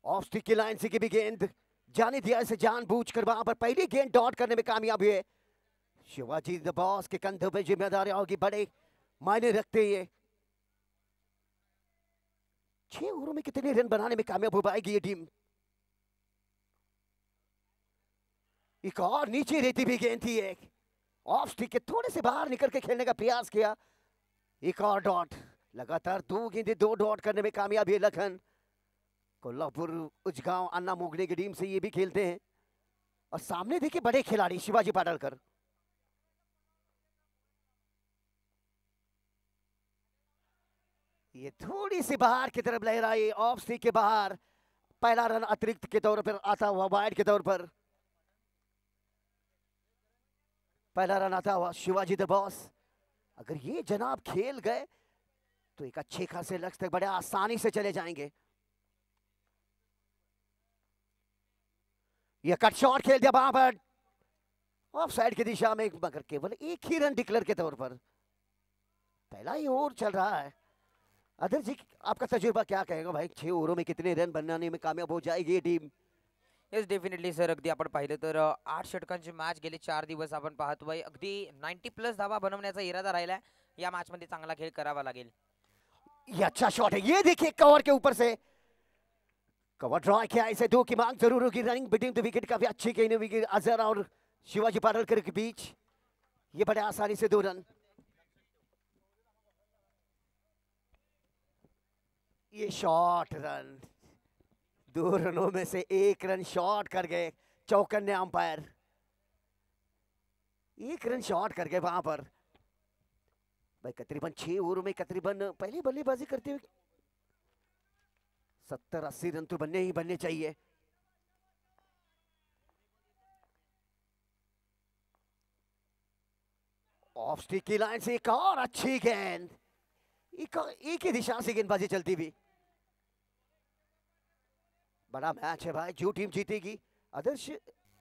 Of stick की line से की भी गेंद जाने दिया, इसे जानबूझकर वहां पर पहली गेंद डॉट करने में कामयाब हुए। शिवाजी द बॉस के कंधों पे जिम्मेदारियां होगी, बड़े मायने रखते ये। 6 ओवरों में कितने रन बनाने में कामयाब हो पाएगी ये टीम। एक और नीचे रहती भी गेंद थी, एक ऑफ स्टिक के थोड़े से बाहर निकल के खेलने का प्रयास किया। एक और डॉट, लगातार 2 गेंदें 2 डॉट करने में कामयाब है लखन। कोल्हापुर उजगांव अन्ना मोगने की टीम से ये भी खेलते हैं। और सामने देखिए बड़े खिलाड़ी शिवाजी पाटलकर। ये थोड़ी सी बाहर की तरफ लहराई, ऑफ स्टिक के बाहर। पहला रन अतिरिक्त के तौर पर आता हुआ, वाइड के तौर पर पहला रन आता हुआ शिवाजी द बॉस। अगर ये जनाब खेल गए तो एक अच्छे खासे लक्ष्य तक बड़े आसानी से चले जाएंगे। ये कट शॉट खेल दिया वहां पर ऑफ साइड की दिशा में, मगर केवल एक ही रन डिक्लेयर के तौर पर। पहला ही ओवर चल रहा है। अदर जी, आपका तजुर्बा क्या कहेगा भाई, 6 ओवरों में कितने रन बनाने में कामयाब हो जाएगी ये टीम? Yes definitely sir. अगदी आपण पाहिलं तर 8 षटकांची मॅच गेले 4 दिवस आपण पाहतोय. अगदी 90+ धावा बनवण्याचा इरादा राहिला. या मॅच मध्ये चांगला खेळ करावा लागेल. ये अच्छा शॉट है, ये देखिए कवर के ऊपर से कवर ड्रॉ किया, इसे 2 की मांग जरूर होगी। रनिंग बिटवीन द विकेट काफी अच्छी कहीं विकेट अजहर और शिवाजी पाटलकर के बीच। ये बड़े आसानी से 2 रन। ये शॉट रन, 2 रनों में से 1 रन शॉट कर गए चौकन्ने अंपायर। 1 रन शॉट कर गए वहां पर भाई। तकरीबन 6 ओवरों में तकरीबन पहली बल्लेबाजी करते हुए 70-80 रन तो बनने ही बनने चाहिए। ऑफ स्टिक की लाइन से एक और अच्छी गेंद, एक ही दिशा से गेंदबाजी चलती भी। बड़ा मैच है भाई, जो टीम जीतेगी आदर्श,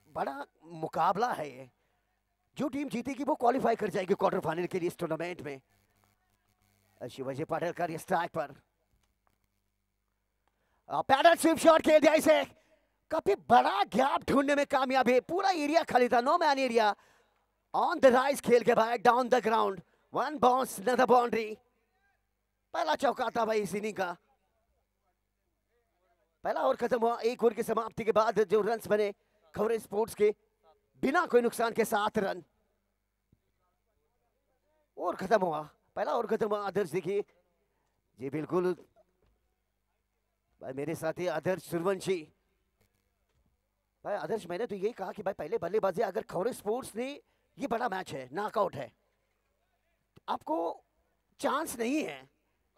बड़ा मुकाबला है ये। जो टीम जीतेगी वो क्वालिफाई कर जाएगी क्वार्टर फाइनल के लिए इस टूर्नामेंट में। शिवाजी पाटलकर स्ट्राइक पर पैडल स्वीप शॉट खेल दिया, इसे काफी बड़ा गैप ढूंढने में कामयाब है। पूरा एरिया खाली था, no man area. On the rise खेल के भाई, down the ground, 1 bounce another boundary. पहला चौका था भाई इस इनिंग का। पहला ओवर खत्म हुआ। 1 ओवर की समाप्ति के बाद जो रन्स बने खबरें स्पोर्ट्स के, बिना कोई नुकसान के 7 रन। ओवर खत्म हुआ, पहला ओवर खत्म हुआ। आदर्श देखिए जी, बिल्कुल भाई मेरे साथी आदर्श सूर्यवंशी। भाई आदर्श, मैंने तो यही कहा कि भाई पहले बल्लेबाजी अगर खबरें स्पोर्ट्स ने, ये बड़ा मैच है, नॉकआउट है, आपको चांस नहीं है।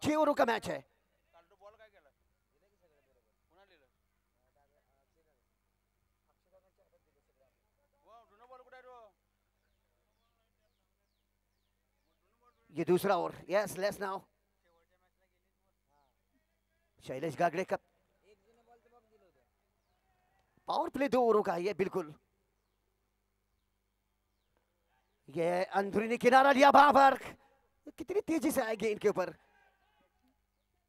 6 ओवरों का मैच है। ये दूसरा over, yes let's now. Shailesh Gagade का पावर प्ले 2 ओवरों का है ये, बिल्कुल। ये अंदरूनी किनारा लिया वहां पर, कितनी तेजी से आएगी इनके ऊपर।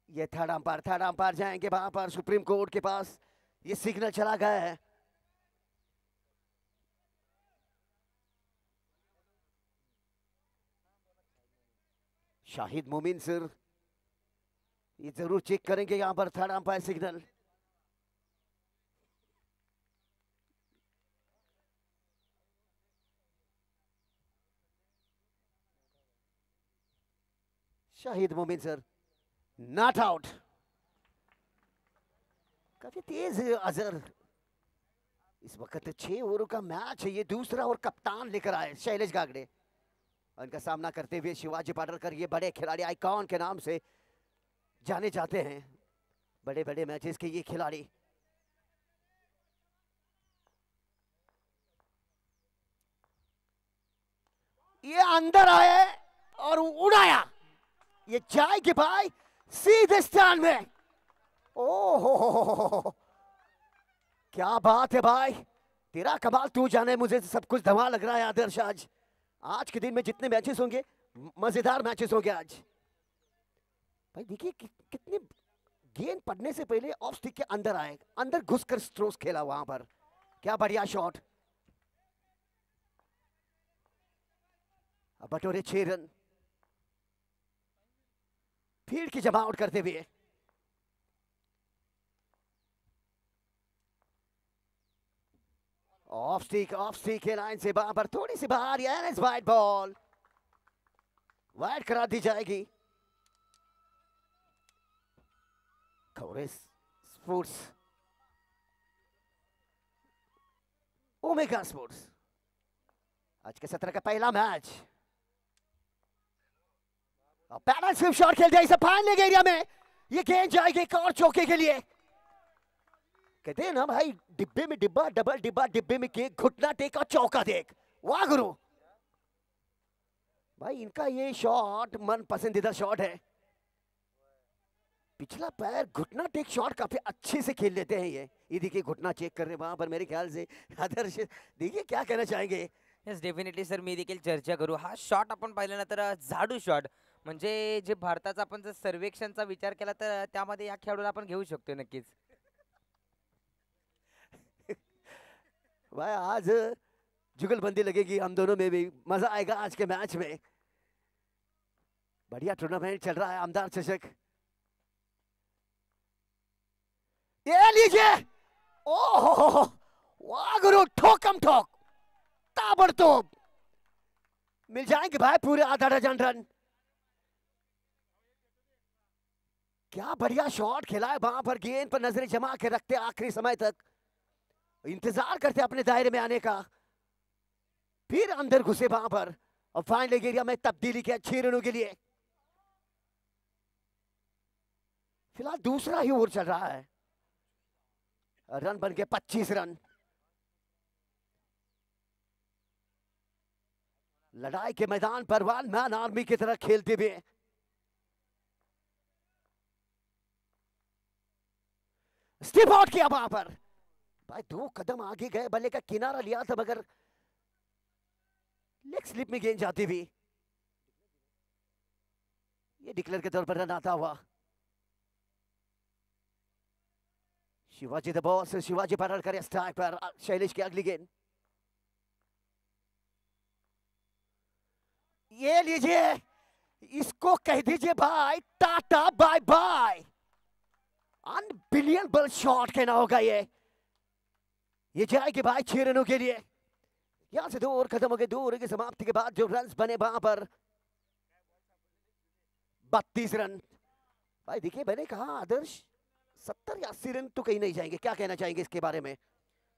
ये थर्ड अंपायर जाएंगे वहां पर सुप्रीम कोर्ट के पास। ये सिग्नल चला गया है। शाहिद मोमिन सर ये जरूर चेक करेंगे यहां पर थर्ड अंपायर सिग्नल। शाहिद मोमिन सर नॉट आउट। काफी तेज अजहर, इस वक्त 6 ओवरों का मैच है, ये दूसरा और कप्तान लेकर आए शैलेश गागड़े। उनका सामना करते हुए शिवाजी पाटलकर, ये बड़े खिलाड़ी आइकॉन के नाम से जाने जाते हैं, बड़े बड़े मैचेस के ये खिलाड़ी। ये अंदर आए और उड़ाया, ये जाएगी भाई सीधे स्टैंड में। ओहो, क्या बात है भाई, तेरा कमाल, तू जाने, मुझे सब कुछ धमाल लग रहा है आदर्श। आज के दिन में जितने मैचेस होंगे, मजेदार मैचेस होंगे आज भाई। देखिए कितने गेंद पड़ने से पहले ऑफ स्टिक के अंदर आए, अंदर घुसकर स्ट्रोक्स खेला वहां पर। क्या बढ़िया शॉट। अब बटोरे 6 रन फील्ड की जमावट करते हुए। ऑफ स्टिक के लाइन से बाहर, थोड़ी सी बाहर, यस वाइड बॉल, वाइड करा दी जाएगी। खौरे स्पोर्ट्स, ओमेगा स्पोर्ट्स, आज के सत्र का पहला मैच। बैलेंस स्विप शॉट खेल दिया इसे फाइनल एरिया में, ये गेंद जाएगी एक और चौके के लिए। कहते हैं ना भाई, डिब्बे में डिब्बा, डबल डिब्बा, डिब्बे में केक, घुटना टेक और चौका देख। वाह गुरु भाई, इनका ये शॉट मन पसंदीदा शॉट है। पिछला पैर घुटना टेक शॉट काफी अच्छे से खेल लेते हैं ये देखिए घुटना चेक कर रहे वहां पर, मेरे ख्याल से आदर्श देखिए क्या कहना चाहेंगे। येस डेफिनेटली सर, मी देखील चर्चा करू। हा शॉट आपण पाहिला ना तर झाडू शॉट, म्हणजे जे भारताचा आपण जर सर्वेक्षणचा विचार केला तर त्यामध्ये या खेळाडूला आपण घेऊ शकतो नक्कीच। भाई आज जुगलबंदी लगेगी हम दोनों में भी, मजा आएगा आज के मैच में। बढ़िया टूर्नामेंट चल रहा है आमदार चषक। ये लीजिए, ओहो वाह गुरु, ठोकम ठोक, ताबड़तोड़ मिल जाएंगे भाई पूरे आधा डजन रन। क्या बढ़िया शॉट खेला है वहां पर, गेंद पर नजरें जमा के रखते आखिरी समय तक, इंतजार करते अपने दायरे में आने का, फिर अंदर घुसे वहां पर और फाइनल एरिया में तब्दीली किया 6 रनों के लिए। फिलहाल दूसरा ही ओवर चल रहा है, रन बन के 25 रन। लड़ाई के मैदान पर वन मैन आर्मी की तरह खेलते हुए स्टिप आउट किया वहां पर भाई, 2 कदम आगे गए, बल्ले का किनारा लिया था मगर लेग स्लिप में गेंद जाती हुई, ये डिक्लेयर के तौर पर रन आता हुआ। शिवाजी द बॉस, शिवाजी पर करे स्ट्राइक पर, शैलेश की अगली गेंद, ये लीजिए, इसको कह दीजिए भाई टाटा बाय बाय। अनबिलियनेबल शॉट कहना होगा ये जाएगी भाई 6 रनों के लिए। यहां से 2 और खत्म हो गए, 2 ओवर की समाप्ति के बाद जो रन्स बने वहां पर 32 रन। भाई देखिए मैंने कहा आदर्श 70 या 80 रन तो कहीं नहीं जाएंगे, क्या कहना चाहेंगे इसके बारे में?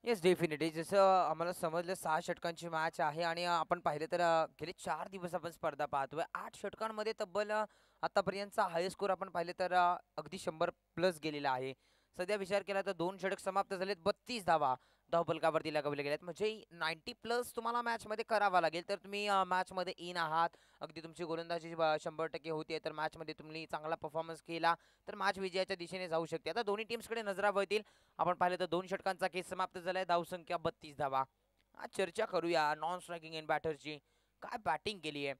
येस डेफिनेटली, जसं आम्हाला समजलं 6 षटकांची मॅच आहे आणि आपण पाहिलं तर गेले 4 दिवस आपण स्पर्धा पाहतोय। 8 षटकांमध्ये तब्बल आतापर्यंतचा हाय स्कोर आपण पाहिले तर अगदी 100 प्लस गेलेला आहे। सध्या विचार केला तर 2 षटक समाप्त झालेत, 32 धावा धावफलकावरती लगावल्या गेल्यात, म्हणजे 90 प्लस तुम्हाला मॅच मध्ये करावा लागेल तर तुम्ही मॅच मध्ये इन आहात। अगदी तुमची गोलंदाजी 100% होती तर मॅच मध्ये तुम्ही चांगला परफॉर्मन्स केला तर मॅच विजयाच्या दिशेने जाऊ शकते। आता दोन्ही टीम्सकडे नजरा वळतील। आपण पाहिलं तर 2 षटकांचा केस समाप्त झालाय, धावसंख्या 32 धावा। आज चर्चा करूया नॉन स्ट्रायकिंग इन बॅटरची, काय बॅटिंग केली आहे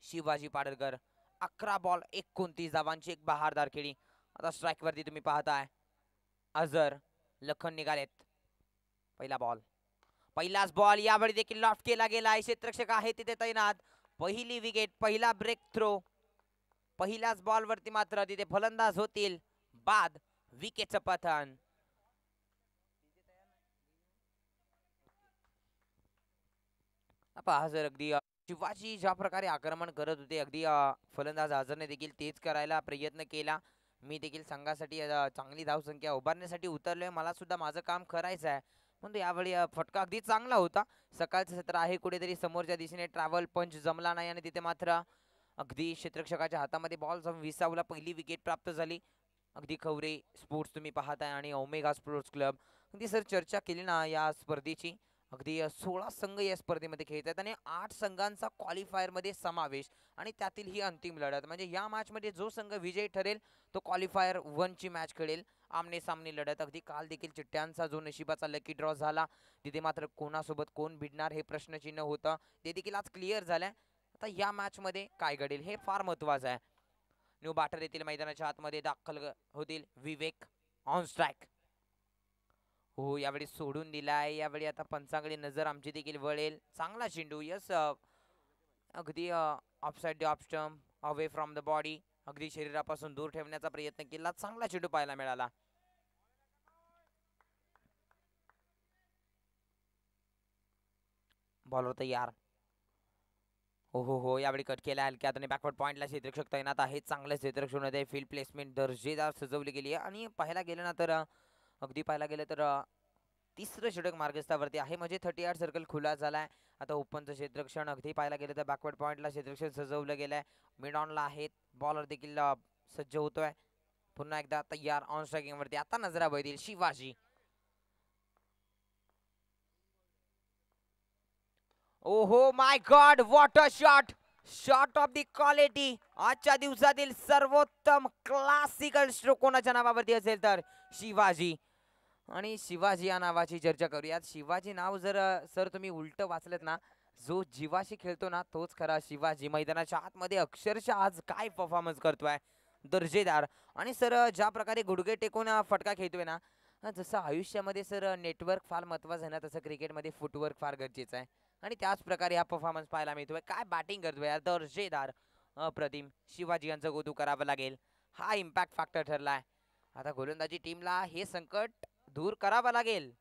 शिवाजी पाडळकर। 11 बॉल 29 धावांची एक बहारदार खेळी। आता स्ट्राइक वरती तुम्ही पाहताय अझर, लखन निघालेत। पहिला बॉल, पहिलाच बॉल, यावेळी देखील लॉफ्ट केला गेला आहे, क्षेत्ररक्षक आहे तिथे तैनात। पहिली विकेट, पहिला ब्रेक थ्रो, पहिल्याच बॉल वरती मात्र तिथे फलंदाज होतील बाद, विकेटचं पतन। पहा जर अगदी शिवाजी ज्या प्रकारे आक्रमण करत होते, अगदी फलंदाज अझरने देखील तेच करायला प्रयत्न केला। मी देखील संघासाठी चांगली धावसंख्या उभारण्यासाठी उतरलोय, मला सुद्धा माझं काम करायचं आहे, म्हणतो यावेळी फटका अगदी चांगला होता। सकाळचं सत्र आहे, कुठेतरी समोरच्या दिशेने ट्रॅव्हल पंच जमला नाही आणि तिथे मात्र अगदी क्षेत्ररक्षकाच्या हातामध्ये बॉल जाऊन विसावला, पहिली विकेट प्राप्त झाली। अगदी खवरे स्पोर्ट्स तुम्ही पाहताय आणि ओमेगा स्पोर्ट्स क्लब, अगदी सर चर्चा केली ना या स्पर्धेची, अगदी 16 संघ या स्पर्धेमध्ये खेळतात आणि 8 संघांचा क्वालिफायर मध्ये समावेश आणि त्यातील ही अंतिम लढत, म्हणजे या मॅच मध्ये जो संघ विजयी ठरेल तो क्वालिफायर 1 ची मॅच खेळेल, आमने सामने लढत। अगदी काल देखील चिठ्ठ्यांचा जो नशिबाचा लकी ड्रॉ झाला, तिथे मात्र कोणासोबत कोण भिडणार हे प्रश्नचिन्ह होतं, ते देखील आज क्लिअर झालंय। आता या मॅच मध्ये काय घडेल हे फार महत्त्वाचं आहे। न्यू बाटर येथील मैदानाच्या आतमध्ये दाखल होतील. विवेक ऑन स्ट्राईक. हो, यावेळी सोडून दिलाय. यावेळी आता पंचांकडे नजर आमची देखील वळेल. चांगला चेंडू. यस, अगदी offside off stump away from the body. अगदी शरीरापासून दूर ठेवण्याचा प्रयत्न केला. चांगला चेंडू पाहायला मिळाला. बॉलर तयार. हो, यावेळी कट केला हलक्यात आणि बॅकवर्ड पॉइंटला क्षेत्ररक्षक तैनात आहे. चांगल्या क्षेत्ररक्षणामध्ये फील्ड प्लेसमेंट दर्जेदार सजवली गेली आहे. आणि पाहायला गेलं ना तर अगदी पाहायला गेलं तर तिसरं षटक मार्गस्थावरती आहे. म्हणजे 38 सर्कल खुला झालाय. आता ओपनचं क्षेत्ररक्षण अगदी पाहायला गेलं तर बॅकवर्ड पॉइंटला क्षेत्ररक्षण सजवलं गेलंय. मिड ऑनला आहेत. बॉलर देखील सज्ज होतोय. पुन्हा एकदा तयार ऑन स्ट्रायकिंग वरती. आता नजरा बघतील शिवाजी. ओहो my god, what a shot. Shot of the quality. आजच्या दिवसातील सर्वोत्तम क्लासिकल स्ट्रोक कोणाच्या नावावरती असेल तर शिवाजी. आणि शिवाजी या नावाची चर्चा करूयात. शिवाजी नाव जर सर तुम्ही उलट वाचलेत ना, जो जीवाशी खेळतो ना तोच खरा शिवाजी. मैदानाच्या आतमध्ये अक्षरशः आज काय परफॉर्मन्स करतोय, दर्जेदार. आणि सर ज्या प्रकारे गुडघे टेकून फटका खेळतोय ना, जसं आयुष्यामध्ये सर नेटवर्क फार महत्वाचं आहे ना, तसं क्रिकेटमध्ये फुटवर्क फार गरजेचं आहे. आणि त्याच प्रकारे हा परफॉर्मन्स पाहायला मिळतोय. काय बॅटिंग करतोय यार, दर्जेदार, अप्रतिम. शिवाजी यांचं कौतुक करावं लागेल. हा इम्पॅक्ट फॅक्टर ठरलाय. आता गोलंदाजी टीमला हे संकट दूर करावं लागेल.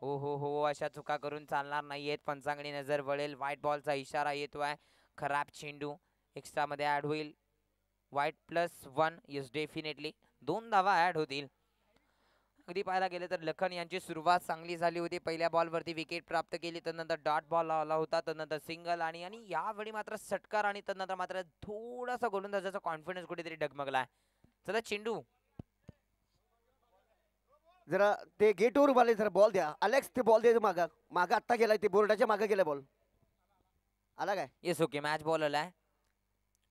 हो, अशा चुका करून चालणार नाहीयेत. पंचांगणी नजर वळेल. व्हाईट बॉलचा इशारा येतोय. खराब चेंडू एक्स्ट्रा मध्ये ऍड होईल. व्हाईट +1. येस, डेफिनेटली 2 धावा ऍड होतील. अगदी पाहायला गेलं तर लखन यांची सुरुवात चांगली झाली होती. पहिल्या बॉलवरती विकेट प्राप्त केली. त्यानंतर डॉट बॉल आला होता. त्यानंतर सिंगल आणि यावेळी मात्र षटकार. आणि त्यानंतर मात्र थोडासा गोलंदाजाचा कॉन्फिडन्स कुठेतरी डगमगलाय. चला चेंडू. जरा ते गेटवर वाले जरा बॉल द्या. अलेक्स ते बॉल दे मागा. मागा आत्ता गेलाय, ते बोर्डाच्या मागे गेलाय बॉल. आला काय? Yes, okay. मॅच बॉल आलाय.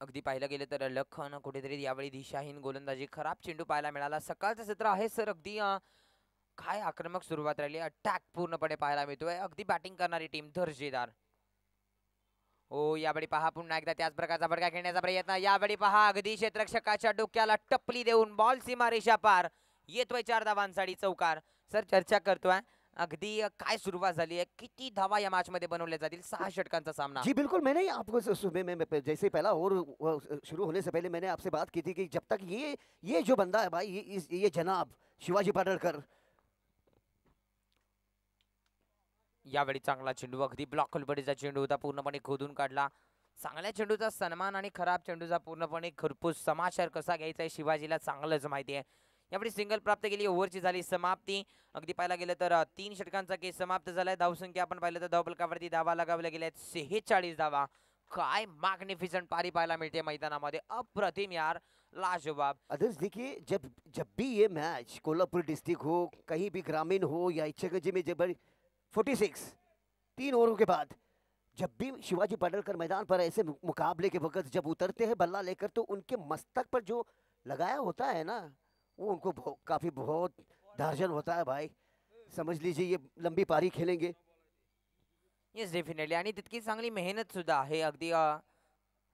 अगदी पाहिलं गेलं तर लखन कुठेतरी यावेळी दिशाहीन गोलंदाजी. खराब चेंडू पाहायला मिळाला. सकाळचं सत्र आहे सर, अगदी काय आक्रमक सुरुवात राहिली. अटॅक पूर्णपणे पाहायला मिळतोय. अगदी बॅटिंग करणारी टीम दर्जेदार. हो, यावेळी पहा पुन्हा एकदा त्याच प्रकारचा फटका खेळण्याचा प्रयत्न. यावेळी पहा अगदी क्षेत्ररक्षकाच्या डोक्याला टपली देऊन बॉल सीमारेषा पार. येतोय 4 धावांसाठी चौकार. सर चर्चा करतोय अगदी काय सुरुवात झाली आहे. किती धावा या मॅच मध्ये बनवल्या जातील. 6 षटकांचा सामना. जी बिल्कुल, मैंने ही आपको सुबह में जैसे पहला ओवर शुरू होने से पहले मैंने आपसे बात की थी कि जब तक ये जो बंदा है भाई, ये जनाब शिवाजी पाडळकर. यावेळी चांगला चेंडू. अगदी ब्लॉक कलबडीचा चेंडू होता. पूर्णपणे खोदून काढला. चांगल्या चेंडूचा सन्मान आणि खराब चेंडूचा पूर्णपणे खरपूस समाचार कसा घ्यायचा आहे शिवाजीला चांगलंच माहिती आहे. यावेळी सिंगल प्राप्त केली. ओव्हरची झाली समाप्ती. अगदी पाहायला गेलं तर 3 षटकांचा केस समाप्त झालाय. धावसंख्या आपण पाहिलं तर धावफलकावरती धावा लगावल्या गेल्या आहेत 46 धावा. काय मॅग्निफिसंट पारी पाहायला मिळते मैदानामध्ये. अप्रतिम यार, लाजवाब. अदर्स देखिए, जब जब भी ये मैच कोल्हापुर डिस्ट्रिक्ट हो, कहीं भी ग्रामीण हो या इच्छागंज में, जब 46 3 ओवरों के बाद जब भी शिवाजी पाडळकर मैदान पर ऐसे मुकाबले के वक्त जब उतरते हैं बल्ला लेकर, तो उनके मस्तक पर जो लगाया होता है ना, वो उनको काफी बहुत दार्जन होता है भाई. समझ लीजिए ये लंबी पारी खेलेंगे. Yes, definitely. आणि तितकी चांगली मेहनत सुद्धा आहे. अगदी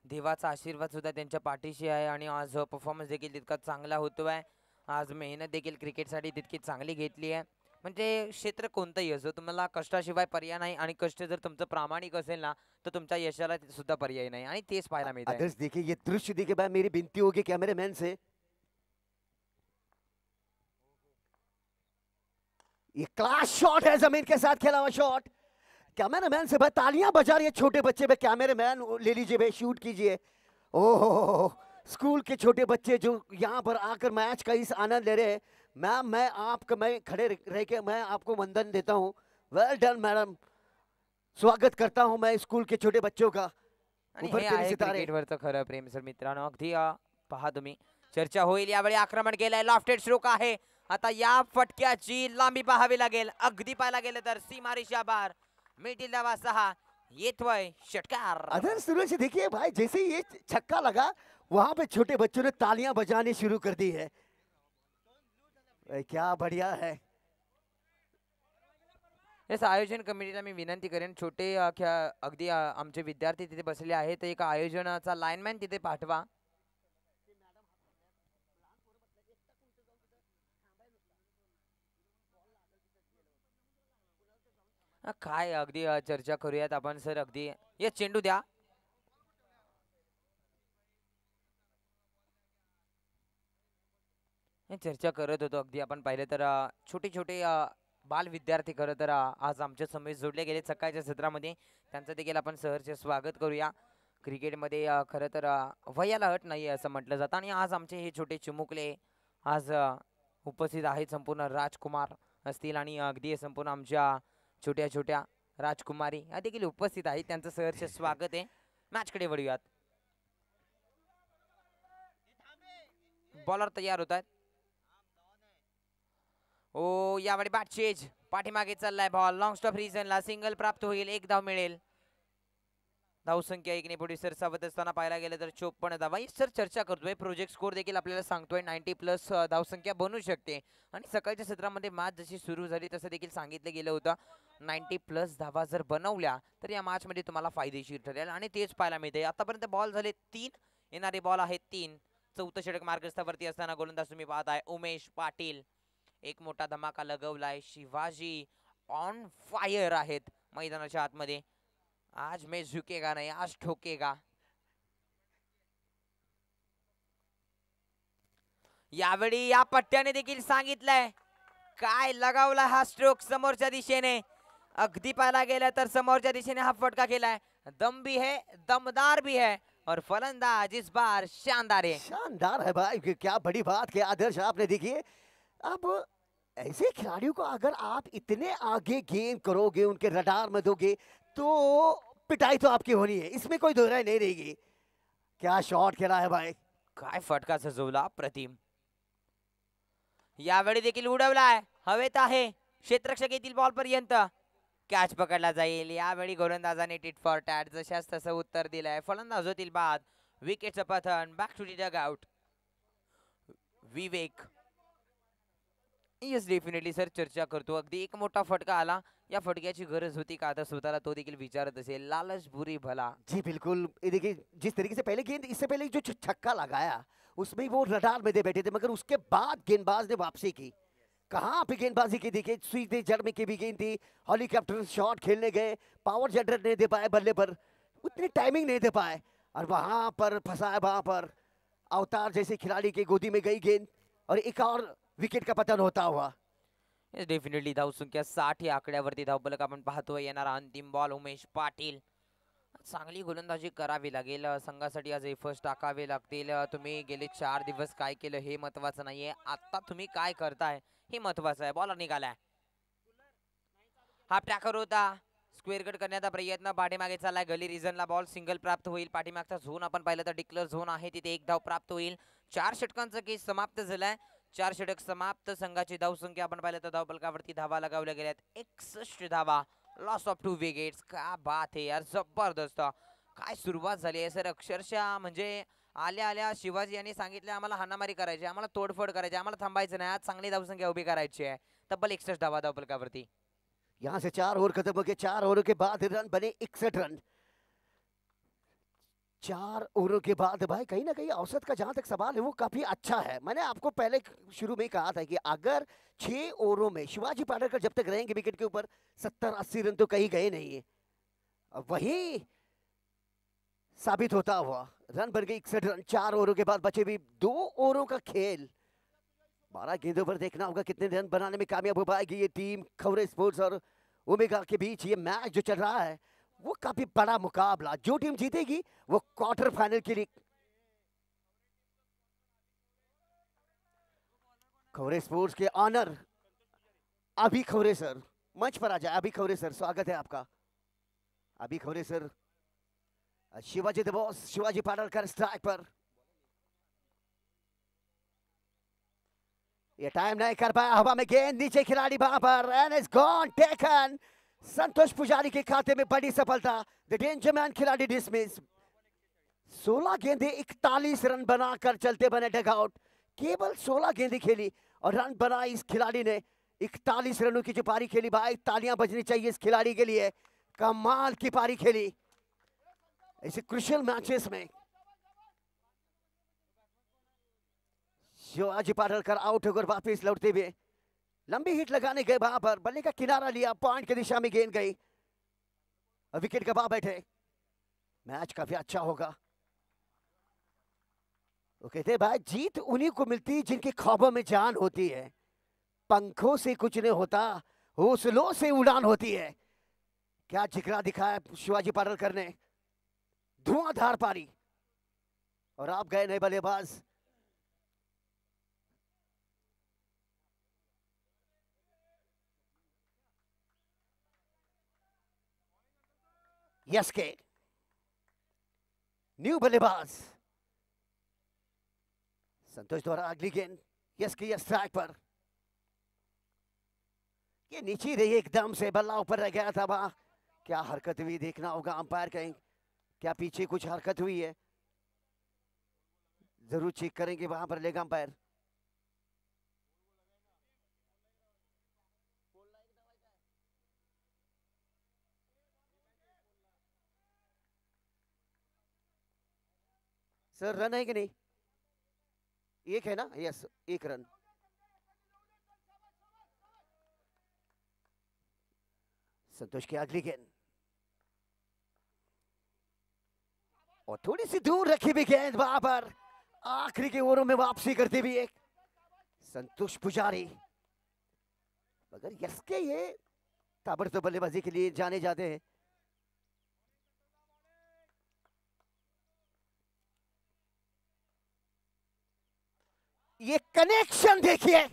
देवाचा आशीर्वाद सुद्धा त्यांच्या पाठीशी आहे. आणि आज परफॉर्मन्स देखील तितका चांगला होतोय. आज मेहनत देखील क्रिकेटसाठी तितकी चांगली घेतली आहे. म्हणजे क्षेत्र कोणतंही असो, तुम्हाला कष्टाशिवाय पर्याय नाही. आणि कष्ट जर तुमचं प्रामाणिक असेल ना, तर तुमच्या यशाला सुद्धा पर्याय नाही. आणि तेच पाहायला मिळतंय. अदर्स देखिए, ये दृश्य देखिए भाई, मेरी विनती होगी कैमरामैन से, ये क्लास शॉट है, जमीन के साथ खेला हुआ शॉट. कैमरामैन से भाई तालियां बजा रही है छोटे बच्चे पे. कैमरामैन ले लीजिए भाई, शूट कीजिए. ओहो, स्कूल के छोटे बच्चे जो यहाँ पर आकर मैच का इस आनंद ले रहे हैं. मैम, मैं खड़े रह के मैं आपको वंदन देता हूँ. वेल डन मैडम. स्वागत करता हूँ मैं स्कूल के छोटे बच्चों का. आणि ऊपर हे तेरे आहे सितारे. क्रिकेटवरचं खरं प्रेम सर मित्रांनो. अगदी पहा तुम्ही, चर्चा होईल. यावेळी आक्रमण केलंय. लॉफ्टेड स्ट्रोक आहे. आता या फटक्याची लांबी पाहावी लागेल. अगदी पाहायला गेलं तर सीमारेषा बार. मिळतील धावा 6. येतोय षटकार. अदर शुरू से देखिए भाई, जैसे ही ये छक्का लगा, वहां पे छोटे बच्चों ने तालियां बजानी शुरू कर दी है. क्या बढ़िया है. येस, आयोजन कमिटीला मी विनंती करेन, छोटे अगदी आमचे विद्यार्थी तिथे बसले आहेत, एक आयोजनाचा लाईनमॅन तिथे पाठवा. काय अगदी चर्चा करूयात आपण सर. अगदी ये चेंडू द्या. हे चर्चा करत होतो अगदी आपण पाहिलं तर छोटे छोटे बाल विद्यार्थी खरं तर आज आमच्या समेत जोडले गेले सकाळच्या सत्रामध्ये. त्यांचं देखील आपण सहर्ष स्वागत करूया. क्रिकेटमध्ये खरं तर वयाला अट नाही असं म्हटलं जातं आणि आज आमचे हे छोटे चिमुकले आज उपस्थित आहेत. संपूर्ण राजकुमार असतील आणि अगदी संपूर्ण आमच्या छोट्या छोट्या राजकुमारी या देखील उपस्थित आहेत. त्यांचं सहर्ष स्वागत आहे. मॅचकडे वळूयात. बॉलर तयार होत आहेत. ओ यावेळी बॅट चेंज. पाठीमागे चाललाय बॉल. लॉंग स्टॉप रिजनला सिंगल प्राप्त होईल. एक धाव मिळेल. धावसंख्या एकने पुढे सर सावध असताना पाहायला गेलं तर 54 धावा. सर चर्चा करतोय प्रोजेक्ट स्कोर देखील आपल्याला सांगतोय 90+ धावसंख्या बनू शकते आणि सकाळच्या सत्रामध्ये मॅच जशी सुरू झाली तसं देखील सांगितलं गेलं होतं 90+ धावा जर बनवल्या तर या मॅच मध्ये तुम्हाला फायदेशीर ठरेल आणि तेच पाहायला मिळते. आतापर्यंत बॉल झाले 3. येणारे बॉल आहेत 3. चौथं षटक मार्गस्थावरती असताना गोलंदाज तुम्ही पाहताय उमेश पाटील. एक मोठा धमाका लगवलाय. शिवाजी ऑन फायर आहेत मैदानाच्या आतमध्ये. आज मैं झुकेगा नाही, आज ठोकेगा. यावेळी या पट्ट्याने देखील सांगितलंय काय लगावला हा स्ट्रोक समोरच्या दिशेने. अगदी पाहायला गेलं तर समोरच्या दिशेने हा फटका केलाय. दम भी है, दमदार भी है और फलंदाज इस बार शानदार है. शानदार है भाई, क्या बड़ी बात किया आदर्श आपने. देखिए अब ऐसे खिलाड़ियों को अगर आप इतने आगे गेंद करोगे, उनके रडार में दोगे तो पिटाई तो आपकी होनी है, इसमें कोई दो राय नहीं रहेगी. क्या शॉट खेला है भाई. काय फटका सजवला प्रतिम. यावेळी देखील उडवलाय. हवेत आहे क्षेत्ररक्षक येथील बॉल पर्यंत. कॅच पकडला जाईल. यावेळी गोलंदाजाने टिट फॉर टॅट जशाच तसं उत्तर दिलंय. फलंदाज होतील बाद. विकेटचं पतन. Back to the dugout. Vivek. Yes definitely sir चर्चा करतो. अगदी एक मोठा फटका आला. या फटक्याची गरज होती का आता स्वतःला तो देखील विचारत असेल. लालच बुरी भला. जी बिल्कुल. ये देखिए जिस तरीके से पहले गेंद, इससे पहले जो छक्का लगाया उसमें वो रडार में दे बैठे थे, मगर उसके बाद गेंदबाज ने वापसी की. कहाँ पे गेंदबाजी की. देखिए सीधे जड़ में की भी गेंद थी. हेलीकॉप्टर शॉट खेलने गए, पावर जनरेट नहीं दे पाए बल्ले पर, उतनी टाइमिंग नहीं दे पाए और वहां पर फंसाया. वहां पर अवतार जैसे खिलाड़ी के गोदी में गई गेंद और एक और विकेट का पतन होता हुआ. डेफिनेटली धावसंख्या 60 या आकड्यावरती धावफलक आपण पाहतोय. येणारा अंतिम बॉल उमेश पाटील. चांगली गोलंदाजी करावी लागेल संघासाठी. आज एफर्ट्स टाकावे लागतील. तुम्ही गेले 4 दिवस काय केलं हे महत्वाचं नाहीये, आता तुम्ही काय करताय हे महत्वाचं आहे. बॉलर निघालाय. हा ट्रॅकर होता. स्क्वेअर कट करण्याचा प्रयत्न. पाठीमागे चाललाय गली रिजनला बॉल. सिंगल प्राप्त होईल. पाठीमागचा झोन आपण पाहिलं तर डिक्लेअर झोन आहे तिथे एक धाव प्राप्त होईल. 4 षटकांचा केस समाप्त झालाय. 4 षटक समाप्त. संघाची धावसंख्या आपण पाहिलं तर धावफलकावरती धावा लगावल्या गेल्यात 61 धावा. Loss of 2 wickets. क्या बात है यार, जबरदस्त. काय सुरुवात झाली आहे सर. अक्षरशः म्हणजे आल्या आल्या शिवाजी यांनी सांगितलं आम्हाला हाणामारी करायची, आम्हाला तोडफोड करायची, आम्हाला थांबायचं नाही. आज चांगली धावसंख्या उभी करायची आहे. तब्बल 61 धावा धावफलकावरती. यहाँ से 4 ओवर खत्म हो गए. 4 ओवरों के बाद रन बने 61 रन. 4 ओवरों के बाद भाई कहीं ना कहीं औसत का जहां तक सवाल है वो काफी अच्छा है. मैंने आपको पहले शुरू में ही कहा था कि अगर 6 ओवरों में शिवाजी पाटकर जब तक रहेंगे विकेट के ऊपर 70-80 रन तो कहीं गए नहीं है. वही साबित होता हुआ रन बन गए 61 रन. 4 ओवरों के बाद बचे भी 2 ओवरों का खेल. 12 गेंदों पर देखना होगा कितने रन बनाने में कामयाब हो पाएगी ये टीम. खवरे स्पोर्ट्स और ओमेगा के बीच ये मैच जो चल रहा है वो काफी बड़ा मुकाबला. जो टीम जीतेगी वो क्वार्टर फाइनल के लिए. खवरे स्पोर्ट्स के ऑनर अभी खवरे सर मंच पर आ जाए. अभी खवरे सर स्वागत है आपका. अभी Khaware sir. Shivaji the boss. Shivaji Patalkar strike पर. ये टाइम नहीं कर पाया. हवा में गेंद नीचे खिलाड़ी वहां पर and is gone taken. Santosh Pujari के खाते में बड़ी सफलता. द डेंजर मैन खिलाड़ी डिसमिस. 16 गेंदें 41 रन बनाकर चलते बने डगआउट. केवल 16 गेंदें खेली और रन बनाई इस खिलाड़ी ने. 41 रनों की जो पारी खेली भाई, तालियां बजनी चाहिए इस खिलाड़ी के लिए. कमाल की पारी खेली ऐसे क्रुशियल मैचेस में. शिवाजी पाटलकर आउट होकर वापस लौटते हुए लंबी हिट लगाने गए वहां पर, बल्ले का किनारा लिया, पॉइंट की दिशा में गेंद गई और विकेट गवा बैठे। मैच काफी अच्छा होगा। वो कहते भाई जीत उन्हीं को मिलती जिनकी ख्वाबों में जान होती है। पंखों से कुछ नहीं होता, हौसलों से उड़ान होती है। क्या जिगरा दिखाया शिवाजी पाडलकर ने, धुआंधार पारी। और आप गए नए बल्लेबाज। यस के न्यू बल्लेबाज संतोष द्वारा अगली गेंद। यस के स्ट्राइक पर, ये नीचे रही एकदम से, बल्ला ऊपर रह गया था वहां। क्या हरकत हुई देखना होगा अंपायर कहीं, क्या पीछे कुछ हरकत हुई है, जरूर चेक करेंगे वहां पर लेगा अंपायर। सर रन है कि नहीं? एक है ना? यस, एक रन। संतोष की अगली गेंद और थोड़ी सी दूर रखी भी गेंद वहां पर, आखिरी के ओवरों में वापसी करते भी एक संतोष पुजारी। मगर यस के ये ताबड़तोड़ बल्लेबाजी के लिए जाने जाते हैं। ये कनेक्शन देखिए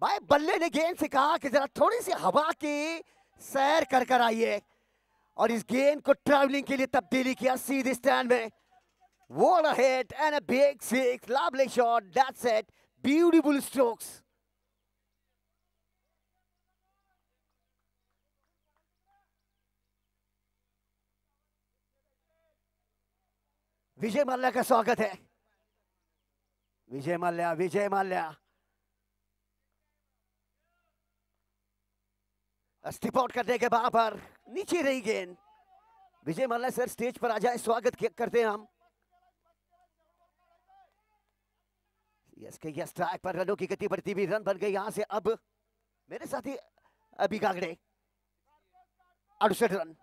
भाई, बल्ले ने गेंद से कहा कि जरा थोड़ी सी हवा की सैर कर कर आइए और इस गेंद को ट्रैवलिंग के लिए तब्दीली किया सीधे स्टैंड में। What a hit and a big six, lovely shot, that's it, beautiful strokes. Vijay Mallya का स्वागत है। विजय माल्या, विजय माल्या स्टिप आउट करने के वहां पर नीचे रही गेंद। विजय माल्या सर स्टेज पर आ जाए, स्वागत करते हैं हम। यस के यस ट्रैक पर रनों की गति बढ़ती हुई, रन बन गई यहां से अब मेरे साथी अभी गागड़े 68 रन।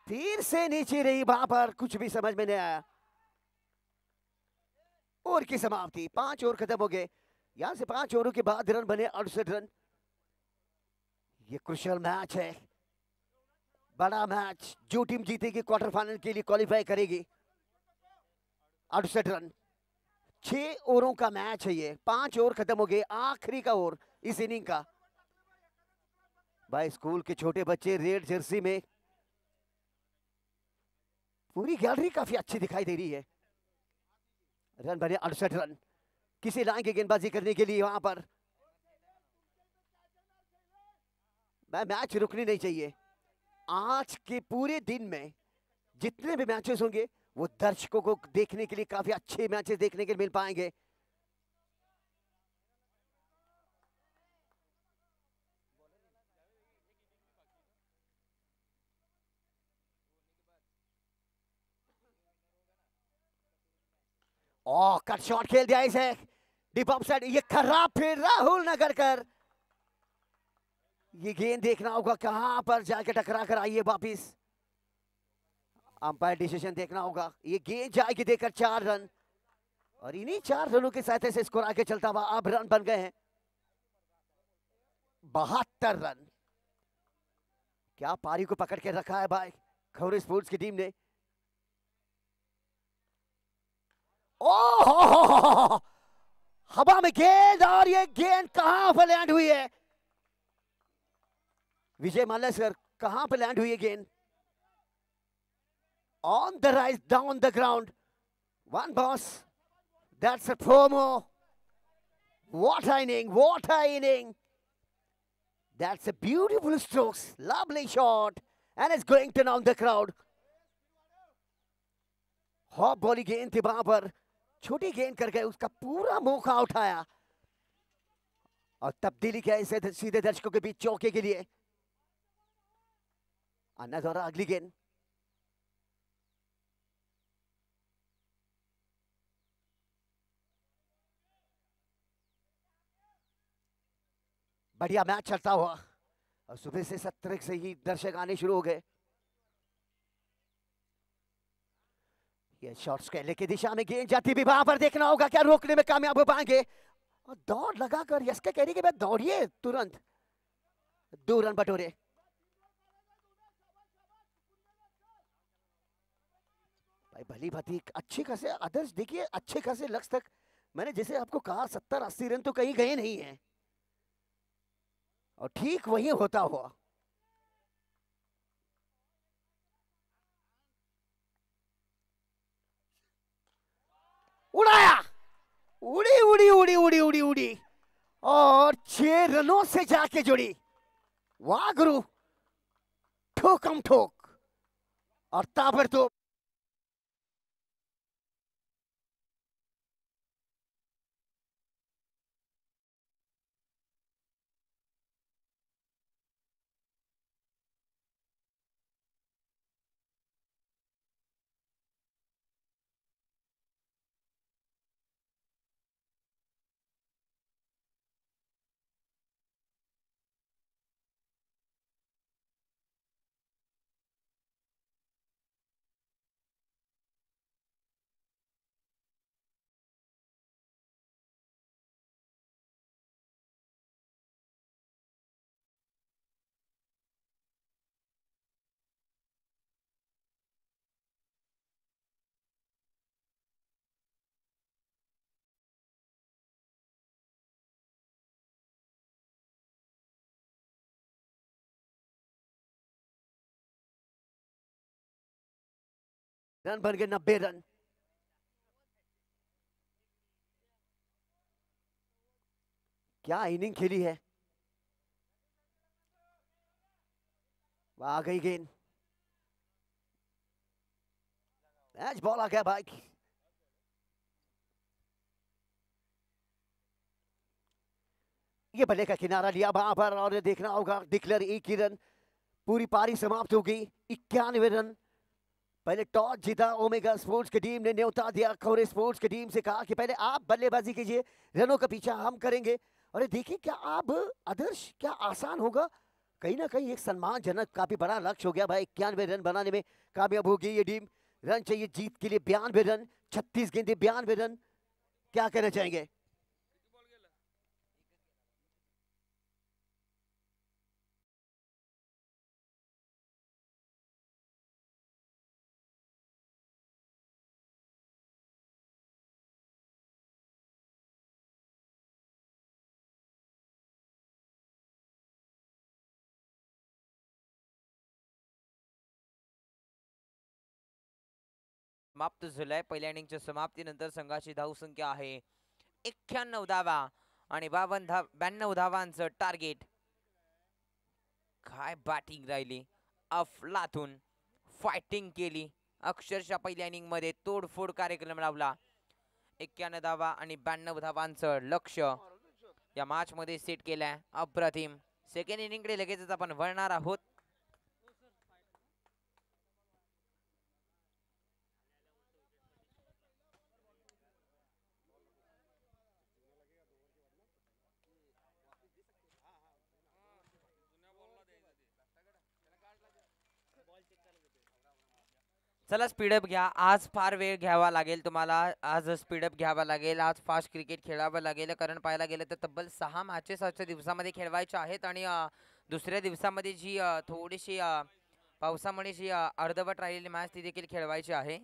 फिर से नीचे रही वहां पर, कुछ भी समझ में नहीं आया। ओवर की समाप्ति, 5 ओवर खत्म हो गए। यहां से 5 ओवरों के बाद रन बने 68 रन। ये क्रुशियल मैच है, बड़ा मैच। जो टीम जीतेगी क्वार्टर फाइनल के लिए क्वालिफाई करेगी। 68 रन, 6 ओवरों का मैच है ये। 5 ओवर खत्म हो गए, आखिरी का ओवर इस इनिंग का। भाई स्कूल के छोटे बच्चे रेड जर्सी में, पूरी गैलरी काफी अच्छी दिखाई दे रही है। रन बने 68 रन। किसी लाइन की गेंदबाजी करने के लिए वहां पर मैच रुकनी नहीं चाहिए। आज के पूरे दिन में जितने भी मैचेस होंगे वो दर्शकों को देखने के लिए काफी अच्छे मैचेस देखने के लिए मिल पाएंगे। ओह कट शॉट खेल दिया इसे डीप ऑफ साइड, ये खराब फिर राहुल नगरकर। ये गेंद देखना होगा कहां पर जाके टकरा कर आई है वापिस। अंपायर डिसीजन देखना होगा। ये गेंद जाएगी देकर 4 रन और इन्हीं 4 रनों के साथ से स्कोर आगे चलता हुआ अब रन बन गए हैं 72 रन। क्या पारी को पकड़ के रखा है भाई खौरे स्पोर्ट्स की टीम ने। ओह हवा में गेंद, और ये गेंद कहां पर लैंड हुई है विजय माल्या सर, कहां पर लैंड हुई है गेंद? On the rise down the ground, one boss, that's a promo. What an inning, what an inning. That's a beautiful strokes, lovely shot and it's going to down the crowd. Half volley गेंद थी वहां पर, छोटी गेंद कर गए, उसका पूरा मौका उठाया और तब्दीली किया इसे सीधे दर्शकों के बीच चौके के लिए। अन्ना द्वारा अगली गेंद, बढ़िया मैच चलता हुआ और सुबह से 70 से ही दर्शक आने शुरू हो गए। ये शॉट्स कहने की दिशा में गेंद जाती भी, वहां पर देखना होगा क्या रोकने में कामयाब हो पाएंगे। और दौड़ लगाकर यस के कहने के बाद दौड़िए तुरंत 2 रन बटोरे। भाई भली भांति अच्छे खासे आदर्श देखिए, अच्छे खासे लक्ष्य तक मैंने जैसे आपको कहा 70-80 रन तो कहीं गए नहीं है और ठीक वही होता हुआ। उड़ाया, उड़ी उड़ी उड़ी उड़ी उड़ी उड़ी और 6 रनों से जाके जुड़ी। वाह गुरु, ठोकम ठोक और ताबड़तोड़। रन बन गए 90 रन। क्या इनिंग खेली है। आ गई गेंद, मैच बॉल आ गया भाई। ये बल्ले का किनारा लिया वहां पर और देखना होगा डिक्लेयर 1 ही रन। पूरी पारी समाप्त हो गई 91 रन। पहले टॉस जीता ओमेगा स्पोर्ट्स की टीम ने, न्योता दिया खौरे स्पोर्ट्स की टीम से, कहा कि पहले आप बल्लेबाजी कीजिए, रनों का पीछा हम करेंगे। और ये देखिए क्या आप आदर्श, क्या आसान होगा, कहीं ना कहीं एक सम्मानजनक काफी बड़ा लक्ष्य हो गया भाई। 91 रन बनाने में कामयाब होगी ये टीम। रन चाहिए जीत के लिए 92 रन, 36 गेंदे 92 रन। क्या कहना चाहेंगे। समाप्त झालाय. पहिल्या इनिंगच्या समाप्तीनंतर संघाची धावसंख्या आहे 91 धावा आणि 92 धावांचं टार्गेट. काय बॅटिंग राहिली, अफलातून फायटिंग केली. अक्षरशः पहिल्या इनिंग मध्ये तोडफोड कार्यक्रम लावला. 91 धावा आणि 92 धावांचं लक्ष्य या मॅच मध्ये सेट केलंय. अप्रतिम. सेकंड इनिंग कडे लगेचच आपण वळणार आहोत. चला स्पीडअप घ्या. आज फार वेळ घ्यावा लागेल तुम्हाला. आज स्पीडअप घ्यावा लागेल. आज फास्ट क्रिकेट खेळावं लागेल, कारण पाहायला गेलं तर तब्बल 6 मॅचेस आजच्या दिवसामध्ये खेळवायच्या आहेत आणि दुसऱ्या दिवसामध्ये जी थोडीशी पावसामुळे जी अर्धवट राहिलेली मॅच ती देखील खेळवायची आहे.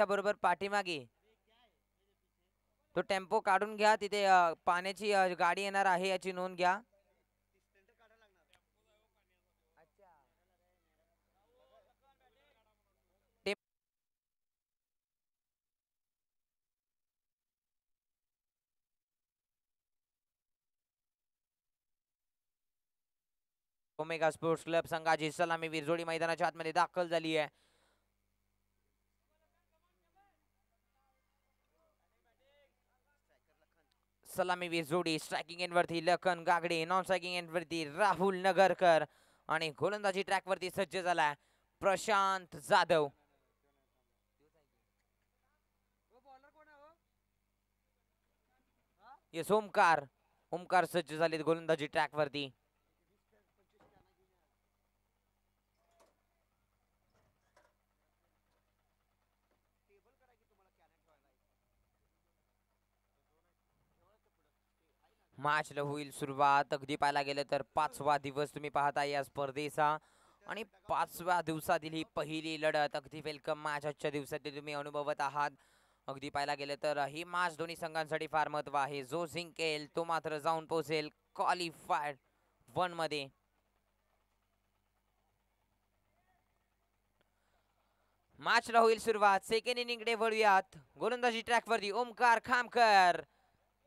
बरोबर पाठीमागे तो टेम्पो काढून घ्या. तिथे पाण्याची गाडी येणार आहे याची नोंद घ्या. ओमेगा स्पोर्ट्स क्लब संघाची सलामीवीर जोडी मैदानाच्या आतमध्ये दाखल झाली आहे. सलामीवीर जोडी स्ट्रायकिंग एंड वरती Lakhan Gagde, non striking end वरती राहुल नगरकर आणि गोलंदाजी ट्रॅक वरती सज्ज झालाय प्रशांत जाधव. येस ओमकार सज्ज झालेत गोलंदाजी ट्रॅक वरती. मॅचला होईल सुरुवात. अगदी पाहायला गेलं तर 5वा दिवस तुम्ही पाहता या स्पर्धेचा आणि 5व्या दिवसातील ही पहिली लढत. अगदी वेलकम मॅच आजच्या दिवसातील तुम्ही अनुभवत आहात. अगदी पाहायला गेलं तर ही मॅच दोन्ही संघांसाठी फार महत्व आहे. जो जिंकेल तो मात्र जाऊन पोहोचेल क्वालिफायर 1 मध्ये. मॅचला होईल सुरुवात. सेकंड इनिंगकडे वळूयात. गोलंदाजी ट्रॅक वरती ओमकार खामकर